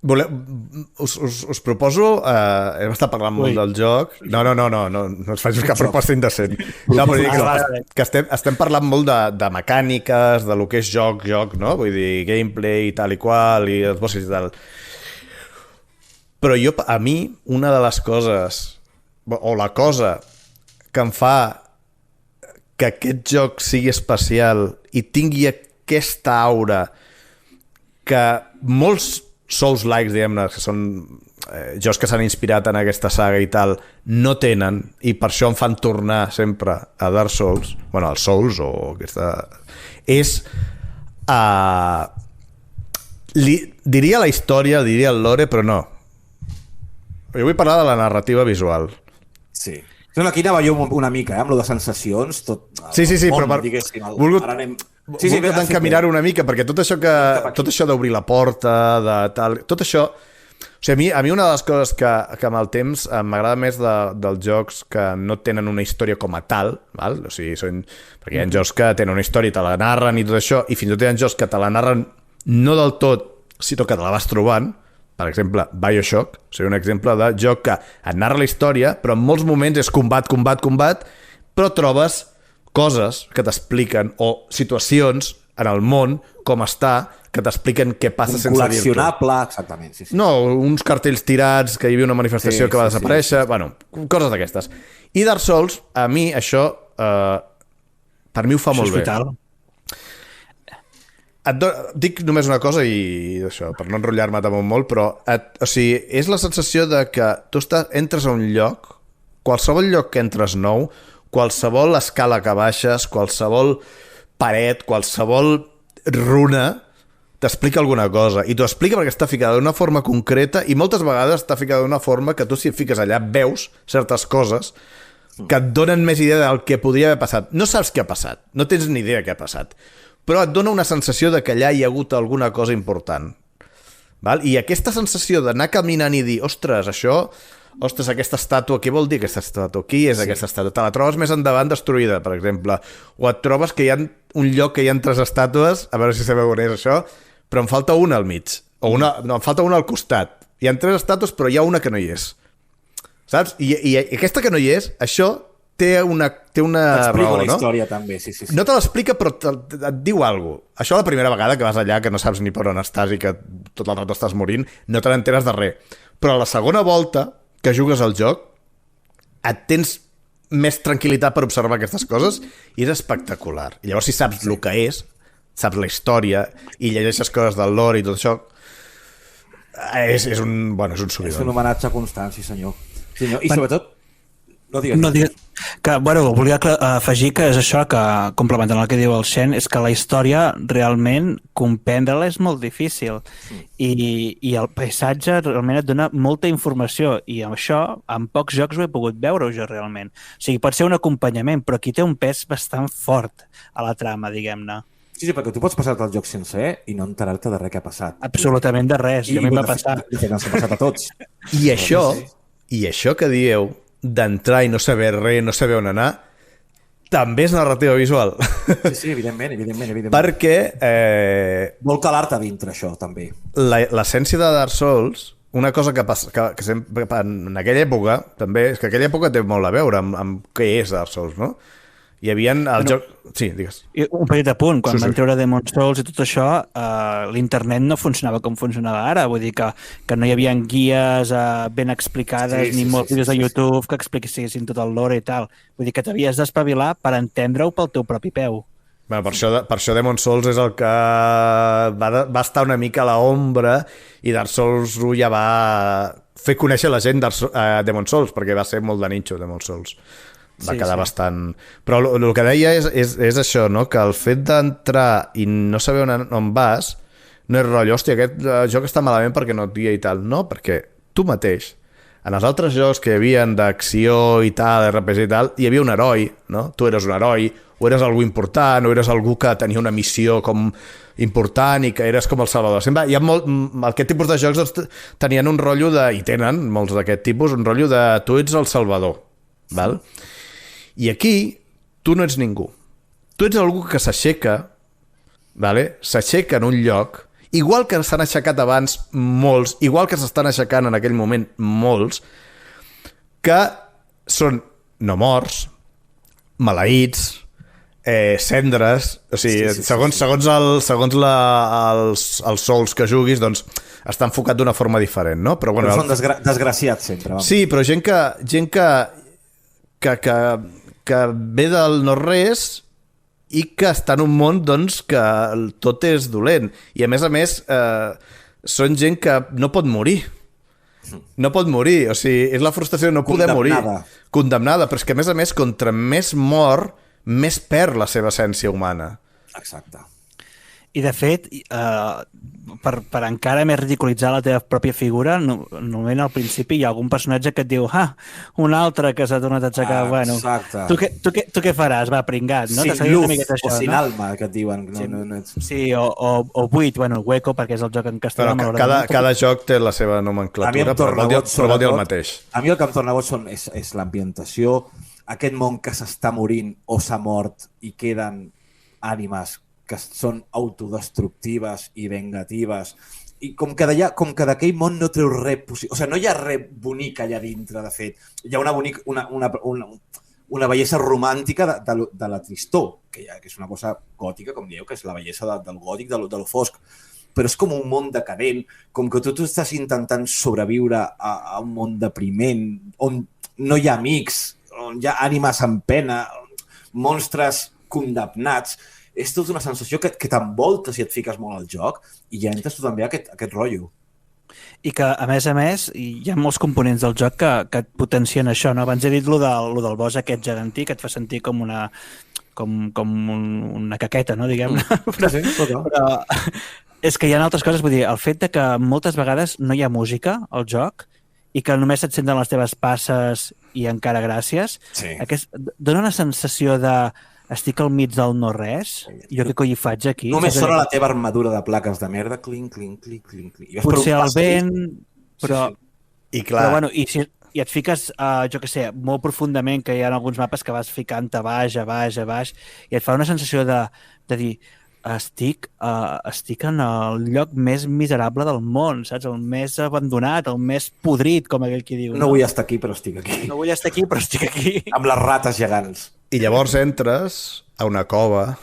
Speaker 3: Us proposo, hem estat parlant molt del joc, no us faig cap proposta indecent, no, però dic que estem parlant molt de mecàniques, de lo que és joc, no? Vull dir, gameplay i tal i qual, i els bosses i tal, però a mi, una de les coses, o la cosa que em fa que aquest joc sigui especial i tingui aquesta aura que molts Souls-likes, diguem-ne, que són jocs que s'han inspirat en aquesta saga i tal, no tenen, i per això em fan tornar sempre a Dark Souls, bueno, als Souls o aquesta... És... diria la història, diria el lore, però no. Jo vull parlar de la narrativa visual.
Speaker 1: Sí. No, aquí anava jo una mica, amb lo de sensacions, tot...
Speaker 3: Sí, però volgut encaminar una mica, perquè tot això d'obrir la porta, de tal, tot això... O sigui, a mi una de les coses que amb el temps m'agrada més dels jocs que no tenen una història com a tal, val? O sigui, perquè hi ha jocs que tenen una història i te la narren i tot això, i fins i tot hi ha jocs que te la narren no del tot, sinó que te la vas trobant. Per exemple, BioShock seria un exemple de joc que et narra la història, però en molts moments és combat, però trobes coses que t'expliquen, o situacions en el món, com està, que t'expliquen què passa sense dir-t'ho.
Speaker 1: Col·leccionable, exactament. Sí.
Speaker 3: No, uns cartells tirats, que hi havia una manifestació que va desaparèixer, bueno, coses d'aquestes. I Dark Souls, a mi, això, per mi ho fa molt bé. Dic només una cosa i això, per no enrotllar-me també molt, però o sigui, és la sensació de que tu entres a un lloc, qualsevol lloc que entres nou, qualsevol escala que baixes, qualsevol paret, qualsevol runa, t'explica alguna cosa, i t'ho explica perquè està ficada d'una forma concreta, i moltes vegades està ficada d'una forma que tu, si et fiques allà, veus certes coses que et donen més idea del que podria haver passat. No saps què ha passat, no tens ni idea què ha passat, però et dona una sensació de que allà hi ha hagut alguna cosa important. Val? I aquesta sensació d'anar caminant i dir, ostres, aquesta estàtua, què vol dir aquesta estàtua? Qui és aquesta estàtua? Te la trobes més endavant destruïda, per exemple. O et trobes que hi ha un lloc que hi ha 3 estàtues, a veure si sabeu on és això, però em falta una al mig. No, em falta una al costat. Hi ha 3 estàtues, però hi ha una que no hi és. Saps? I aquesta que no hi és, això té una raó, no?
Speaker 1: Història, també, sí.
Speaker 3: No te l'explica, però et diu alguna cosa. Això la primera vegada que vas allà, que no saps ni per on estàs i que tot el rato estàs morint, no te n'enteres de res. Però la segona volta que jugues al joc, et tens més tranquil·litat per observar aquestes coses i és espectacular. I llavors, si saps el que és, saps la història i llegeixes coses del lore i tot això, és un subidon.
Speaker 1: És un homenatge constant, sí senyor. I sobretot, no digues.
Speaker 2: Que, volia afegir que és això, que complementant el que diu el Xen, és que la història realment comprendre-la és molt difícil i el paisatge realment et dona molta informació i això en pocs jocs ho he pogut veure jo realment. O sigui, pot ser un acompanyament, però aquí té un pes bastant fort a la trama, diguem-ne.
Speaker 1: Sí, perquè tu pots passar-te el joc sencer i no enterar-te de res que ha passat.
Speaker 2: Absolutament de res, a mi em va passar.
Speaker 1: De fet, ens ha passat a tots.
Speaker 3: I això que dieu d'entrar i no saber res, no saber on anar, també és narrativa visual.
Speaker 1: Sí, evidentment.
Speaker 3: Perquè
Speaker 1: Vol calar-te dintre, això, també.
Speaker 3: l'essència de Dark Souls, una cosa que sempre, en aquella època, també, és que aquella època té molt a veure amb què és Dark Souls, no? Hi havia el joc... Sí, digues.
Speaker 2: I un petit apunt, quan van treure Demon's Souls i tot això, l'internet no funcionava com funcionava ara, vull dir que no hi havia guies ben explicades ni molts vídeos de YouTube que expliquessin tot el lore i tal. Vull dir que t'havies d'espavilar per entendre-ho pel teu propi peu.
Speaker 3: Bueno, per això Demon's Souls és el que va estar una mica a l'ombra i Dark Souls 1 ja va fer conèixer la gent Demon's Souls, perquè va ser molt de nicho Demon's Souls. Va quedar bastant... Però el que deia és això, no? Que el fet d'entrar i no saber on vas no és rotllo, hòstia, aquest joc està malament perquè no et guia i tal. No, perquè tu mateix, en els altres jocs que hi havia d'acció i tal, RPG i tal, hi havia un heroi, no? Tu eres un heroi, o eres algú important, o eres algú que tenia una missió com important i que eres com el salvador. Sempre hi ha aquest tipus de jocs doncs, tenien un rotllo i tenen molts d'aquest tipus, un rotllo de tu ets el salvador, val? I aquí tu no ets ningú. Tu ets algú que s'aixeca, vale? S'aixeca en un lloc, igual que s'han aixecat abans molts, igual que s'estan aixecant en aquell moment molts, que són no morts, maleïts, cendres, o sigui, segons els souls que juguis, doncs està enfocat d'una forma diferent, no? Però
Speaker 1: són desgraciats sempre. Vamos.
Speaker 3: Sí, però gent que ve del no-res i que està en un món doncs, que tot és dolent. I a més, són gent que no pot morir. No pot morir. O sigui, és la frustració de no poder morir. Condemnada. Però és que, a més, contra més mor, més perd la seva essència humana.
Speaker 1: Exacte.
Speaker 2: I, de fet, per encara més ridiculitzar la teva pròpia figura, normalment al principi hi ha algun personatge que et diu un altre que s'ha tornat a aixecar. Bueno, tu què faràs? Va, pringat, no?
Speaker 1: Sin luz o sin alma, que et diuen.
Speaker 2: Sí, o buit, bueno, hueco, perquè és el joc en castellà.
Speaker 3: Cada joc té la seva nomenclatura, però vol dir el mateix.
Speaker 1: A mi el que em torna boig és l'ambientació, aquest món que s'està morint o s'ha mort i queden ànimes que són autodestructives i vengatives, i com que d'aquell món no treu res possible, o sigui, no hi ha res bonic allà dintre, de fet. Hi ha una bellesa romàntica de la tristor, que és una cosa gòtica, com dieu, que és la bellesa del gòtic, de lo fosc, però és com un món decadent, com que tu estàs intentant sobreviure a un món depriment, on no hi ha amics, on hi ha ànimes en pena, monstres condemnats. És tota una sensació que t'envolta si et fiques molt al joc i ja entres tu també a aquest rotllo.
Speaker 2: I que, a més, hi ha molts components del joc que et potencien això, no? Abans he dit lo del boss aquest gegantí que et fa sentir com una caqueta, no? Diguem-ne. Però és que hi ha altres coses, vull dir, el fet de que moltes vegades no hi ha música al joc i que només et senten les teves passes i encara gràcies, dona una sensació de estic al mig del no-res, jo què coi hi faig aquí?
Speaker 1: Només sona la teva armadura de plaques de merda, clinc, clinc, clinc, clinc.
Speaker 2: Potser el vent, però...
Speaker 3: I clar...
Speaker 2: Però bueno, i et fiques, jo què sé, molt profundament, que hi ha alguns mapes que vas ficant a baix, i et fa una sensació de dir estic en el lloc més miserable del món, saps? El més abandonat, el més podrit, com aquell qui diu.
Speaker 1: No vull estar aquí, però estic aquí.
Speaker 2: No vull estar aquí, però estic aquí.
Speaker 1: Amb les rates gegants.
Speaker 3: I llavors entres a una cova,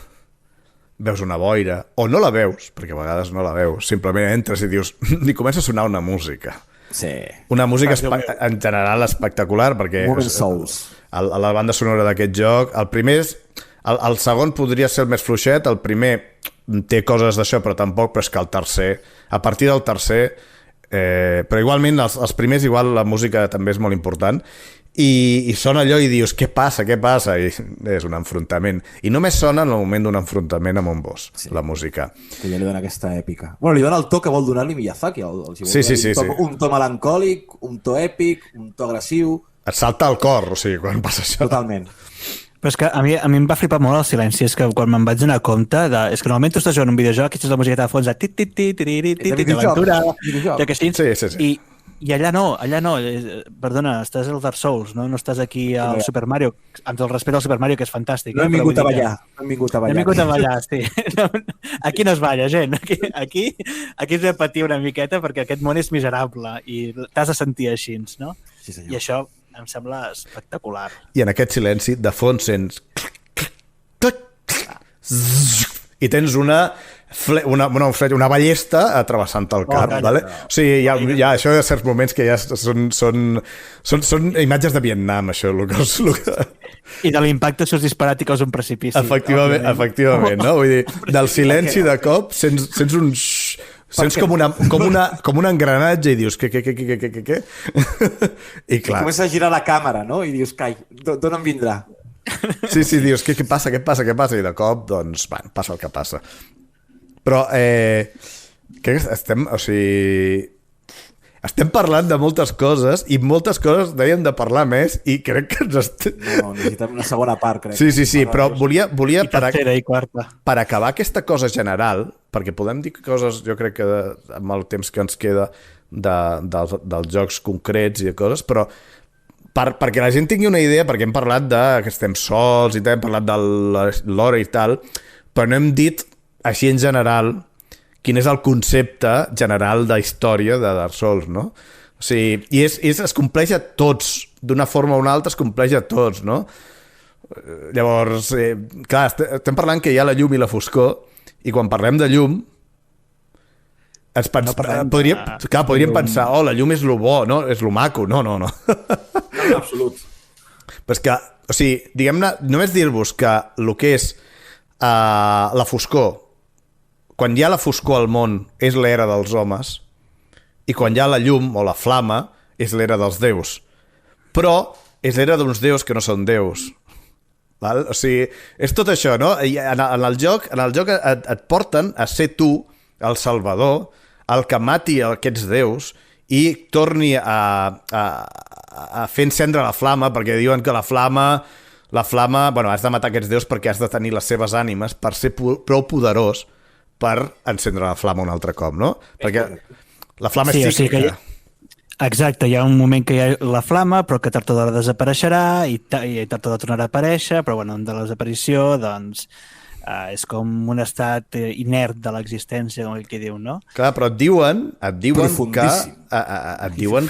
Speaker 3: veus una boira, o no la veus, perquè a vegades no la veus, simplement entres i dius, i comença a sonar una música.
Speaker 1: Sí.
Speaker 3: Una música en general espectacular, perquè la banda sonora d'aquest joc, el primer és... El segon podria ser el més fluixet, el primer té coses d'això, però tampoc, però és que el tercer, a partir del tercer, però igualment els primers, igual la música també és molt important, i sona allò i dius, què passa? I és un enfrontament. I només sona en el moment d'un enfrontament amb un boss, la música.
Speaker 1: Que ja li dona aquesta èpica. Bueno, li dona el to que vol donar-li Miyazaki.
Speaker 3: Sí.
Speaker 1: Un to melancòlic, un to èpic, un to agressiu.
Speaker 3: Et salta al cor, o sigui, quan passa això.
Speaker 1: Totalment.
Speaker 2: Però és que a mi em va flipar molt el silenci, és que quan me'n vaig donar compte és que normalment tu estàs jugant un videojoc i tens la musiqueta de fons de d'aventura, que sí.
Speaker 3: Sí.
Speaker 2: I allà no, perdona, estàs al Dark Souls, no estàs aquí al Super Mario, amb el respecte al Super Mario, que és fantàstic.
Speaker 1: No hem vingut a ballar. No hem vingut a ballar,
Speaker 2: sí. Aquí no es balla, gent. Aquí has de patir una miqueta perquè aquest món és miserable i t'has de sentir així, no?
Speaker 1: Sí, senyor.
Speaker 2: I això em sembla espectacular.
Speaker 3: I en aquest silenci, de fons, sents... I tens una ballesta atrevessant el cap, vale? O sigui, hi ha això de certs moments que ja són imatges de Vietnam, això,
Speaker 2: I de l'impacte si us disparat i caus un precipici.
Speaker 3: Efectivament, no? Vull dir, del silenci de cop sents un... Sents com un engranatge i dius, què? I clar...
Speaker 1: Comença a girar la càmera, no? I dius, cai, d'on em vindrà?
Speaker 3: Sí, dius, què passa? I de cop, doncs, bueno, passa el que passa. Però, estem parlant de moltes coses i moltes coses dèiem de parlar més i crec que
Speaker 1: No, necessitem una segona part, crec.
Speaker 3: Sí, però volia
Speaker 2: I tercera i quarta.
Speaker 3: Per acabar aquesta cosa general, perquè podem dir coses, jo crec que amb el temps que ens queda dels jocs concrets i de coses, però perquè la gent tingui una idea, perquè hem parlat que estem sols i hem parlat de l'hora i tal, però no hem dit així en general quin és el concepte general de història de Dark Souls, no? O sigui, i es compleix a tots, d'una forma o una altra es compleix a tots, no? Llavors, clar, estem parlant que hi ha la llum i la foscor, i quan parlem de llum, podríem pensar, la llum és lo bo, no? És lo maco. No.
Speaker 1: No, en absolut.
Speaker 3: Però és que, o sigui, diguem-ne, només dir-vos que el que és la foscor, quan hi ha la foscor al món és l'era dels homes i quan hi ha la llum o la flama és l'era dels déus. Però és l'era d'uns déus que no són déus. Val? O sigui, és tot això, no? I en el joc et porten a ser tu, el salvador, el que mati aquests déus i torni a fer encendre la flama, perquè diuen que la flama, bueno, has de matar aquests déus perquè has de tenir les seves ànimes per ser prou poderós per encendre la flama un altre cop, no? Perquè la flama és cíclica.
Speaker 2: Exacte, hi ha un moment que hi ha la flama, però que tard o d'hora desapareixerà i tard o d'hora tornarà a aparèixer, però bueno, de la desaparició, doncs, és com un estat inert de l'existència, com el que diu, no? Clar,
Speaker 3: però et diuen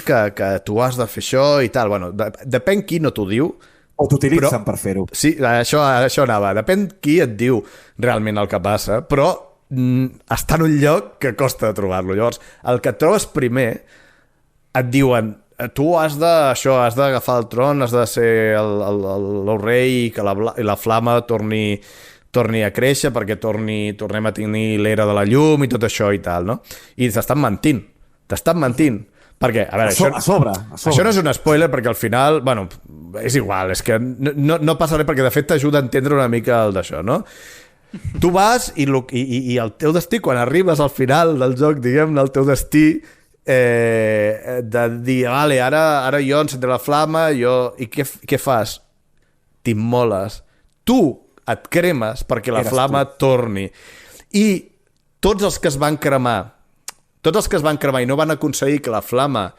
Speaker 3: que tu has de fer això i tal. Bueno, depèn qui no t'ho diu,
Speaker 1: o t'utilitzen per fer-ho.
Speaker 3: Sí, això anava. Depèn qui et diu realment el que passa, però està en un lloc que costa de trobar-lo. Llavors, el que et trobes primer et diuen tu has d'agafar el tron, has de ser el rei i que la flama torni a créixer perquè tornem a tenir l'era de la llum i tot això i tal, no? I t'estan mentint. Perquè, a veure, això no és un spoiler perquè al final, bueno, és igual, és que no passa res perquè de fet t'ajuda a entendre una mica el d'això, no? Tu vas i el teu destí, quan arribes al final del joc, diguem-ne, el teu destí de dir, vale, ara jo encendré la flama, i què fas? T'immoles. Tu et cremes perquè la flama torni. I tots els que es van cremar i no van aconseguir que la flama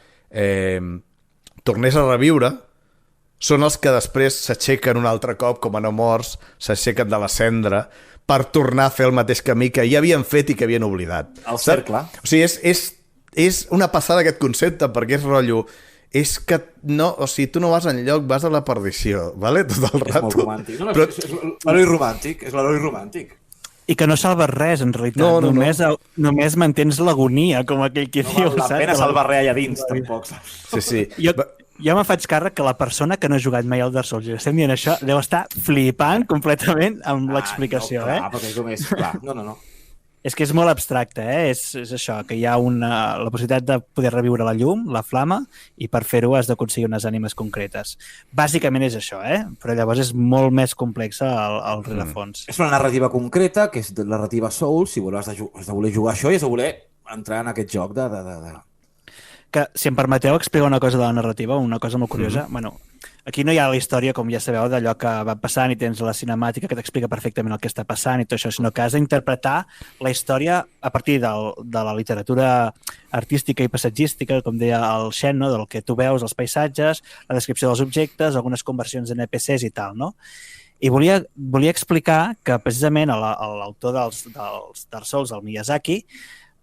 Speaker 3: tornés a reviure són els que després s'aixequen un altre cop com a no morts, s'aixequen de la cendra per tornar a fer el mateix camí que ja havien fet i que havien oblidat.
Speaker 1: El cercle.
Speaker 3: O sigui, és una passada aquest concepte, perquè és rotllo... És que no, o sigui, tu no vas enlloc, vas a la perdició, vale? Tot el rato.
Speaker 1: És molt romàntic. No, però... és l'heroi romàntic.
Speaker 2: I que no salves res, en realitat. Només mantens l'agonia, com aquell que diu.
Speaker 1: No val la pena salvar res allà dins, tampoc.
Speaker 3: Sí.
Speaker 2: Jo me faig càrrec que la persona que no ha jugat mai al Dark Souls i estem dient això deu estar flipant completament amb l'explicació,
Speaker 1: no, perquè com és, clar. No.
Speaker 2: És que és molt abstracte, És això, que hi ha la possibilitat de poder reviure la llum, la flama, i per fer-ho has d'aconseguir unes ànimes concretes. Bàsicament és això, Però llavors és molt més complexa el rerefons.
Speaker 1: És una narrativa concreta, que és de la narrativa Souls, si has de voler jugar això i has de voler entrar en aquest joc de...
Speaker 2: Que, si em permeteu explicar una cosa de la narrativa, una cosa molt curiosa. Bueno, Aquí no hi ha la història, com ja sabeu, d'allò que va passant i tens la cinemàtica que t'explica perfectament el que està passant i tot això, sinó que has d'interpretar la història a partir de la literatura artística i paisatgística, com deia el Shen, no? Del que tu veus, els paisatges, la descripció dels objectes, algunes conversions en NPCs i tal, no? I volia explicar que precisament l'autor dels Dark Souls, el Miyazaki,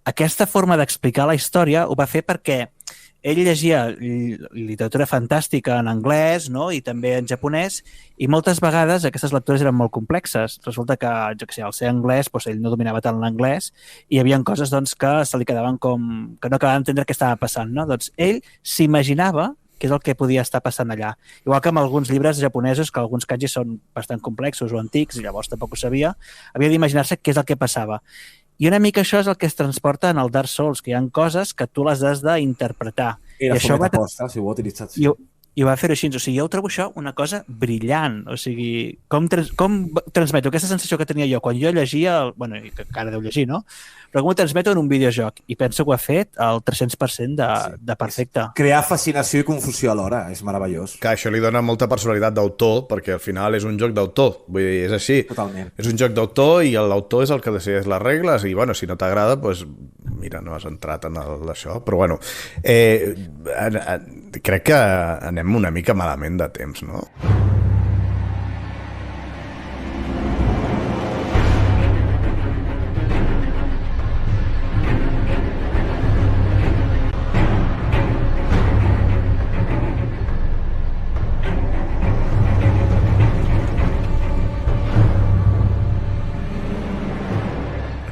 Speaker 2: aquesta forma d'explicar la història ho va fer perquè ell llegia literatura fantàstica en anglès, no? I també en japonès, i moltes vegades aquestes lectures eren molt complexes. Resulta que, jo què sé, al ser anglès, doncs ell no dominava tant l'anglès i hi havia coses doncs, que se li quedaven com... que no acabava d'entendre què estava passant, no? Doncs ell s'imaginava què és el que podia estar passant allà. Igual que amb alguns llibres japonesos, que alguns kanjis són bastant complexos o antics, i llavors tampoc ho sabia, havia d'imaginar-se què és el que passava. I una mica això és el que es transporta en el Dark Souls, que hi ha coses que tu les has d'interpretar.
Speaker 1: I la metaposta, si ho ha utilitzat. Sí.
Speaker 2: I ho va fer així. O sigui, jo ho trobo això una cosa brillant. O sigui, com transmeto aquesta sensació que tenia jo quan jo llegia, bueno, i que encara deu llegir, no? Però com ho transmeto en un videojoc. I penso que ho ha fet al 300% de perfecte.
Speaker 1: Crear fascinació i confusió alhora. És meravellós.
Speaker 3: Que això li dona molta personalitat d'autor, perquè al final és un joc d'autor. Vull dir, és així.
Speaker 1: Totalment.
Speaker 3: És un joc d'autor i l'autor és el que decideix les regles i, bueno, si no t'agrada, doncs, mira, no has entrat en això. Però, bueno, crec que anem una mica malament de temps, no?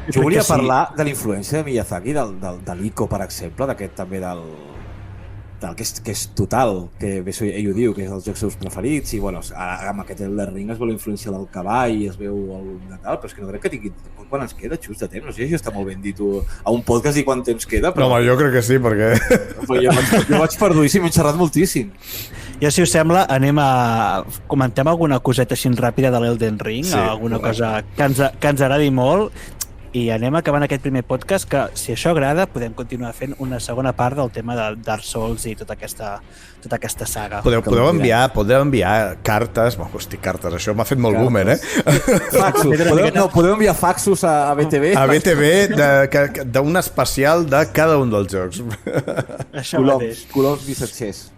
Speaker 1: Jo volia parlar de la influència de Miyazaki, de l'Ico, per exemple, d'aquest també del que és total, que ell ho diu, que és dels jocs seus preferits, i bueno, amb aquest Elden Ring es veu la influència del cavall, es veu el Natal, però és que no crec que tingui... Quan ens queda, just de temps? No sé si està molt ben dit a un podcast i quant temps queda, però...
Speaker 3: No, home, jo crec que sí, perquè...
Speaker 1: Jo vaig perduíssim, he xerrat moltíssim.
Speaker 2: Ja, si us sembla, comentem alguna coseta així ràpida de l'Elden Ring, sí, alguna cosa que ens agradi molt, i anem acabant aquest primer podcast, que si això agrada podem continuar fent una segona part del tema de Dark Souls i tota aquesta saga.
Speaker 3: Podeu enviar cartes, hosti, cartes, això m'ha fet molt boomer,
Speaker 1: Faxos, podeu enviar faxos a BTV?
Speaker 3: A BTV d'un especial de cada un dels jocs.
Speaker 2: Això mateix.
Speaker 1: Colors missatgers.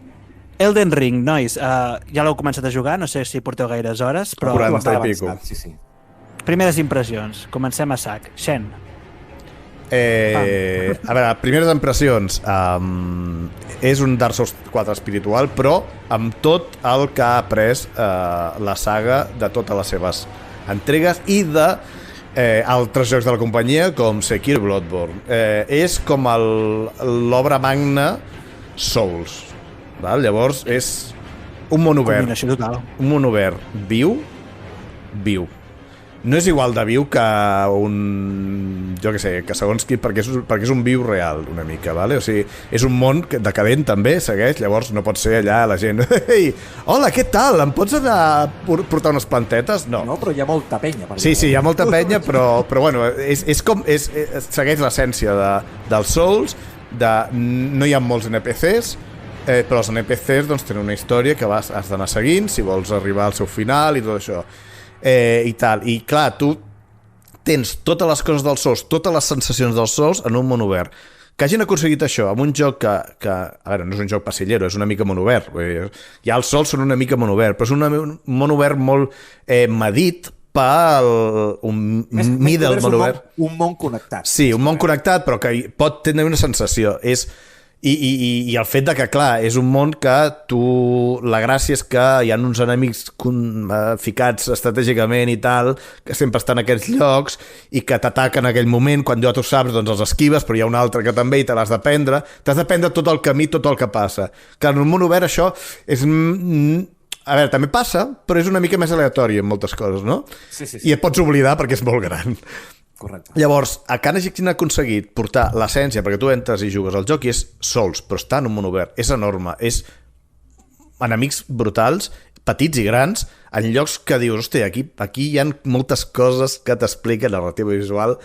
Speaker 2: Elden Ring, nois, ja l'heu començat a jugar, no sé si porteu gaires hores, però...
Speaker 3: 40 i pico.
Speaker 1: Sí.
Speaker 2: Primeres impressions. Comencem a sac. Shen.
Speaker 3: A veure, primeres impressions. És un Dark Souls 4 espiritual, però amb tot el que ha après la saga de totes les seves entregues i de altres jocs de la companyia, com Sekiro i Bloodborne. És com l'obra magna Souls. Val? Llavors, és un món obert.
Speaker 2: Combinació total.
Speaker 3: Un món obert viu. No és igual de viu que un... jo què sé, que segons qui, perquè és un viu real, una mica, vale? O sigui, és un món decadent també, segueix, llavors no pot ser allà la gent... Ei, hola, què tal? Em pots anar a portar unes plantetes? No.
Speaker 1: No, però hi ha molta penya.
Speaker 3: Sí, hi ha molta penya, però bueno, segueix l'essència dels Souls, no hi ha molts NPCs, però els NPCs doncs, tenen una història que has d'anar seguint si vols arribar al seu final i tot això. I tal, i clar, tu tens totes les coses dels Souls, totes les sensacions dels Souls en un món obert. Que hagin aconseguit això amb un joc que a veure, no és un joc passillero, és una mica món obert. Ja els Souls són una mica món obert, però és un món obert molt medit per un middle món obert.
Speaker 1: Un món connectat.
Speaker 3: Sí, un món connectat, però que pot tenir una sensació. I el fet de que, clar, és un món que la gràcia és que hi ha uns enemics ficats estratègicament i tal, que sempre estan en aquests llocs i que t'ataquen en aquell moment, quan ja tu saps, doncs els esquives, però hi ha un altre que també i te l'has de prendre. T'has de prendre tot el camí, tot el que passa. Clar, en un món obert això és... A veure, també passa, però és una mica més aleatori en moltes coses, no?
Speaker 1: Sí.
Speaker 3: I et pots oblidar perquè és molt gran.
Speaker 1: Correcte.
Speaker 3: Llavors, a Kanejik ha aconseguit portar l'essència, perquè tu entres i jugues al joc i és Souls, però està en un món obert, és enorme, és enemics brutals, petits i grans, en llocs que dius, hòstia, aquí hi ha moltes coses que t'explica narrativa visual,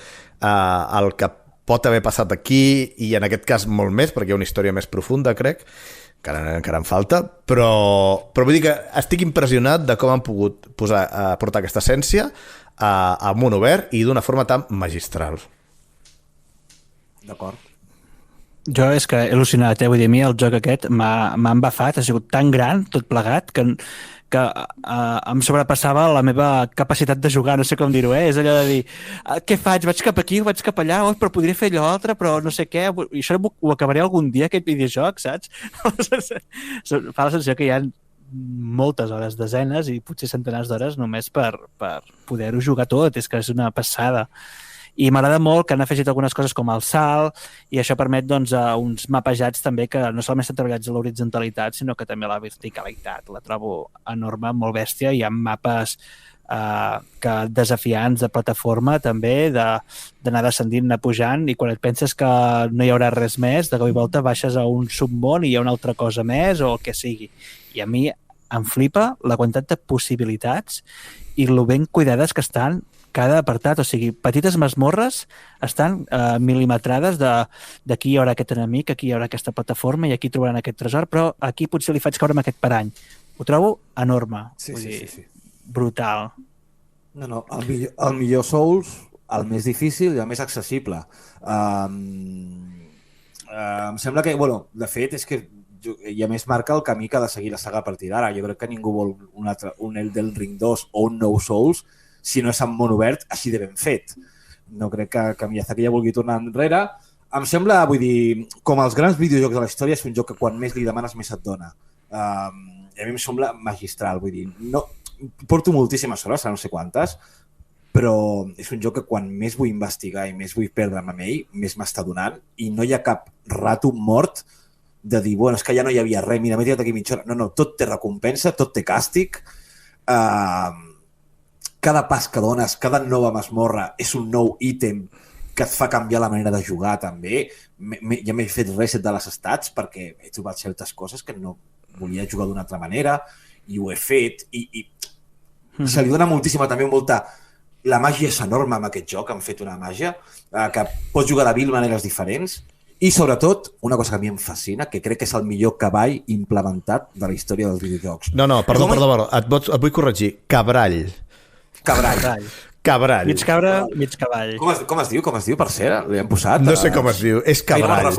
Speaker 3: el que pot haver passat aquí, i en aquest cas molt més, perquè hi ha una història més profunda, crec, que encara en falta, però vull dir que estic impressionat de com han pogut portar aquesta essència a món obert i d'una forma tan magistral.
Speaker 1: D'acord.
Speaker 2: Jo és que he al·lucinat, vull dir, a mi el joc aquest m'ha embafat, ha sigut tan gran, tot plegat, que em sobrepassava la meva capacitat de jugar, no sé com dir-ho, És allò de dir, què faig? Vaig cap aquí, vaig cap allà, però podria fer allò altre, però no sé què, i això ho acabaré algun dia, aquest videojoc, saps? Fa la sensació que hi ha moltes hores, desenes i potser centenars d'hores només per poder-ho jugar tot, és que és una passada. I m'agrada molt que han afegit algunes coses com el salt, i això permet doncs, uns mapejats també que no solament estan treballats a l'horitzontalitat, sinó que també a la verticalitat. La trobo enorme, molt bèstia. Hi ha mapes desafiants de plataforma també, d'anar descendint, anar pujant, i quan et penses que no hi haurà res més, de cop i volta baixes a un submón i hi ha una altra cosa més o el que sigui. I a mi em flipa la quantitat de possibilitats i lo ben cuidades que estan cada apartat, o sigui, petites masmorres estan mil·limetrades d'aquí hi haurà aquest enemic, aquí hi haurà aquesta plataforma i aquí trobaran aquest tresor, però aquí potser li faig caure amb aquest parany. Ho trobo enorme.
Speaker 1: Sí.
Speaker 2: Brutal.
Speaker 1: No, el millor Souls, el més difícil i el més accessible. Em sembla que, de fet, és que i a més marca el camí que ha de seguir la saga a partir d'ara. Jo crec que ningú vol un Elden Ring 2 o un nou Souls si no és en món obert, així de ben fet. No crec que Miyazaki ja vulgui tornar enrere. Em sembla, vull dir, com els grans videojocs de la història, és un joc que quan més li demanes més et dona. A mi em sembla magistral, vull dir. No, porto moltíssimes hores, no sé quantes, però és un joc que quan més vull investigar i més vull perdre'm amb ell, més m'està donant, i no hi ha cap rato mort de dir, és que ja no hi havia res, mira, m'he tirat aquí mitja hora. No, tot té recompensa, tot té càstig. Cada pas que dones, cada nova masmorra és un nou ítem que et fa canviar la manera de jugar també. Ja m'he fet reset de les stats perquè he trobat certes coses que no volia jugar d'una altra manera i ho he fet i se li dona moltíssima també molta... La màgia és enorme amb aquest joc, han fet una màgia que pots jugar de 1000 maneres diferents i sobretot una cosa que a mi em fascina, que crec que és el millor cavall implementat de la història dels videojocs.
Speaker 3: No, perdó, et vull corregir. Cabrall.
Speaker 2: Mig cabra, mig cavall.
Speaker 1: Com es diu, per cert? Li hem posat?
Speaker 3: No sé com es diu, és cabrall.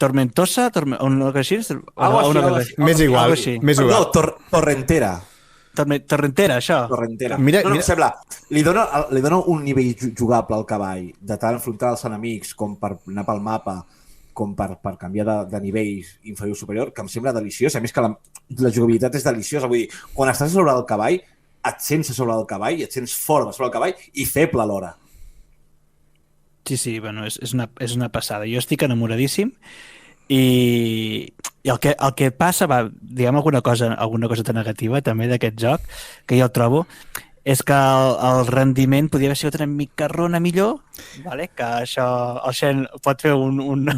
Speaker 2: Tormentosa? Una cosa així?
Speaker 3: Més igual.
Speaker 1: No, Torrentera.
Speaker 2: Torrentera, això.
Speaker 1: Torrentera. Mira. Em sembla, li dona un nivell jugable al cavall, de tant enfrontar els enemics com per anar pel mapa, com per canviar de nivells inferior o superior, que em sembla deliciós. A més que la jugabilitat és deliciosa. Vull dir, quan estàs sobre el cavall, et sents a sobre del cavall, et sents fort sobre el cavall i feble alhora.
Speaker 2: Sí, bueno, és una passada. Jo estic enamoradíssim i el que passa, diguem alguna cosa tan negativa també d'aquest joc, que jo el trobo, és que el rendiment podria haver sigut una mica millor, vale? Que això el Xen pot fer un bon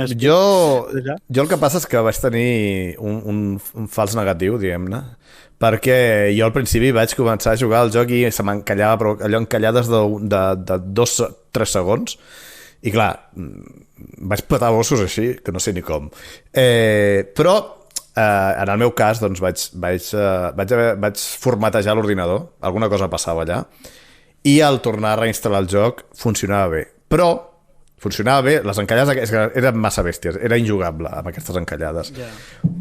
Speaker 2: espai.
Speaker 3: Jo el que passa és que vaig tenir un fals negatiu, diguem-ne, perquè jo al principi vaig començar a jugar al joc i se m'encallava, però allò encallades de 2-3 segons, i clar, vaig petar bossos així, que no sé ni com. Però en el meu cas doncs, vaig formatejar l'ordinador, alguna cosa passava allà, i al tornar a reinstal·lar el joc funcionava bé. Però funcionava bé, les encallades eren massa bèsties, era injugable amb aquestes encallades. Yeah.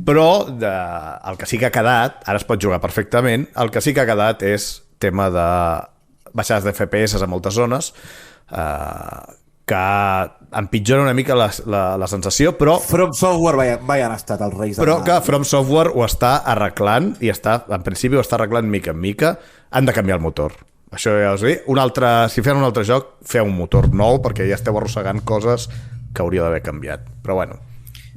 Speaker 3: Però el que sí que ha quedat, ara es pot jugar perfectament, el que sí que ha quedat és tema de baixades de FPS a moltes zones, que empitjora una mica la sensació, però...
Speaker 1: From Software han estat els reis.
Speaker 3: Però que From Software ho està arreglant, i en principi ho està arreglant mica en mica. Han de canviar el motor. Això ja us dic. Si fem un altre joc, feu un motor nou, perquè ja esteu arrossegant coses que hauria d'haver canviat. Però bueno,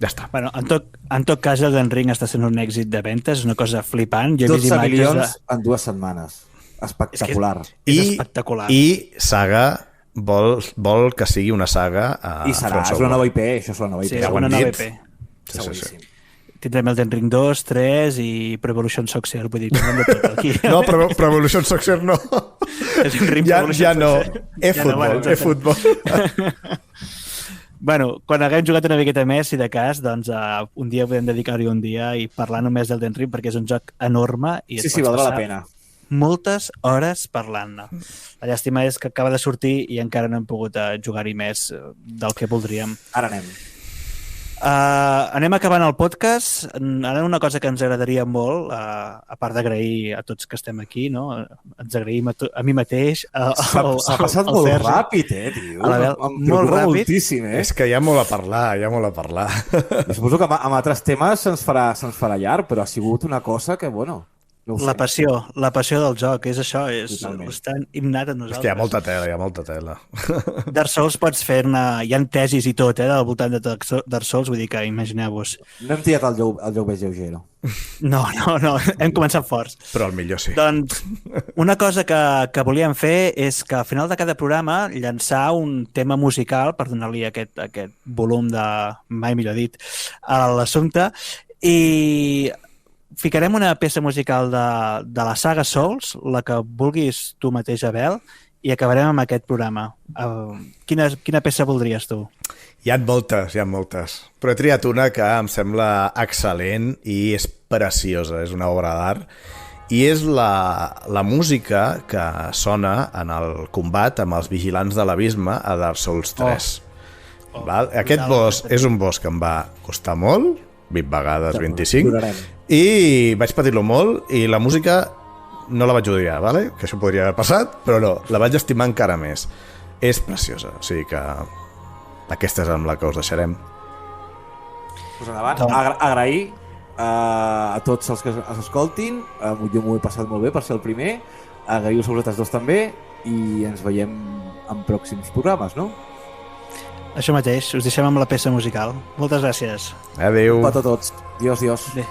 Speaker 3: ja està.
Speaker 2: Bueno, en tot cas, el Elden Ring està sent un èxit de ventes, és una cosa flipant.
Speaker 1: 12 milions en 2 setmanes. Espectacular.
Speaker 2: És espectacular.
Speaker 3: I saga... Vol que sigui una saga
Speaker 1: i serà, és una nova IP, això és una nova IP.
Speaker 2: Sí, és una nova IP.
Speaker 1: Seguríssim.
Speaker 2: tindrem Elden Ring 2, 3 i Pro Evolution Soccer, vull dir, tindrem de tot aquí.
Speaker 3: No, però Evolution Soccer no.
Speaker 2: Elden Ring
Speaker 3: Ja,
Speaker 2: Pro
Speaker 3: ja
Speaker 2: Evolution
Speaker 3: no.
Speaker 2: Soccer.
Speaker 3: E-futbol.
Speaker 2: Bueno, quan haguem jugat una miqueta més, si de cas, doncs un dia podem dedicar-hi un dia i parlar només d'Elden Ring, perquè és un joc enorme i
Speaker 1: Sí, valdrà la pena.
Speaker 2: moltes hores parlant-ne. La llàstima és que acaba de sortir i encara no hem pogut jugar-hi més del que voldríem.
Speaker 1: Ara anem.
Speaker 2: Anem acabant el podcast. Ara una cosa que ens agradaria molt, a part d'agrair a tots que estem aquí, no? Ens agraïm a mi mateix.
Speaker 1: S'ha passat molt ràpid, tio.
Speaker 2: A la Bel,
Speaker 1: Em
Speaker 2: molt
Speaker 1: preocupa
Speaker 2: ràpid.
Speaker 1: moltíssim,
Speaker 3: És que hi ha molt a parlar, hi ha molt a parlar.
Speaker 1: Jo suposo que amb altres temes se'ns farà llarg, però ha sigut una cosa que, bueno, no ho sé.
Speaker 2: La passió del joc, és això,
Speaker 1: Totalment.
Speaker 2: és tan innat a
Speaker 3: És
Speaker 2: nosaltres.
Speaker 3: que hi ha molta tela, hi ha molta tela.
Speaker 2: Dark Souls pots fer-ne, hi ha tesis i tot, al voltant de Dark Souls, vull dir que imagineu-vos.
Speaker 1: No hem tirat el joc més lleugero.
Speaker 2: No, hem començat forts.
Speaker 3: Però el millor sí.
Speaker 2: Doncs una cosa que volíem fer és que al final de cada programa llançar un tema musical per donar-li aquest volum de, mai millor dit, a l'assumpte, i ficarem una peça musical de la saga Souls, la que vulguis tu mateix, Abel, i acabarem amb aquest programa. Quina peça voldries tu?
Speaker 3: Hi ha moltes. Però he triat una que em sembla excel·lent i és preciosa, és una obra d'art. I és la música que sona en el combat amb els vigilants de l'abisme a Dark Souls 3. Val? Aquest boss és un boss que em va costar molt, 20 vegades, 25,
Speaker 1: Durarem.
Speaker 3: i vaig patir-lo molt, i la música no la vaig odiar, vale? Que això podria haver passat, però no, la vaig estimar encara més. És preciosa, o sigui que aquesta és amb la que us deixarem.
Speaker 1: Pues endavant. Agrair a tots els que ens escoltin. Jo m'ho he passat molt bé per ser el primer. Agrair-vos a vosaltres dos també i ens veiem en pròxims programes, no?
Speaker 2: Això mateix, us deixem amb la peça musical. Moltes gràcies.
Speaker 3: Adéu.
Speaker 1: Un petó a tots. Dios.
Speaker 2: Bé.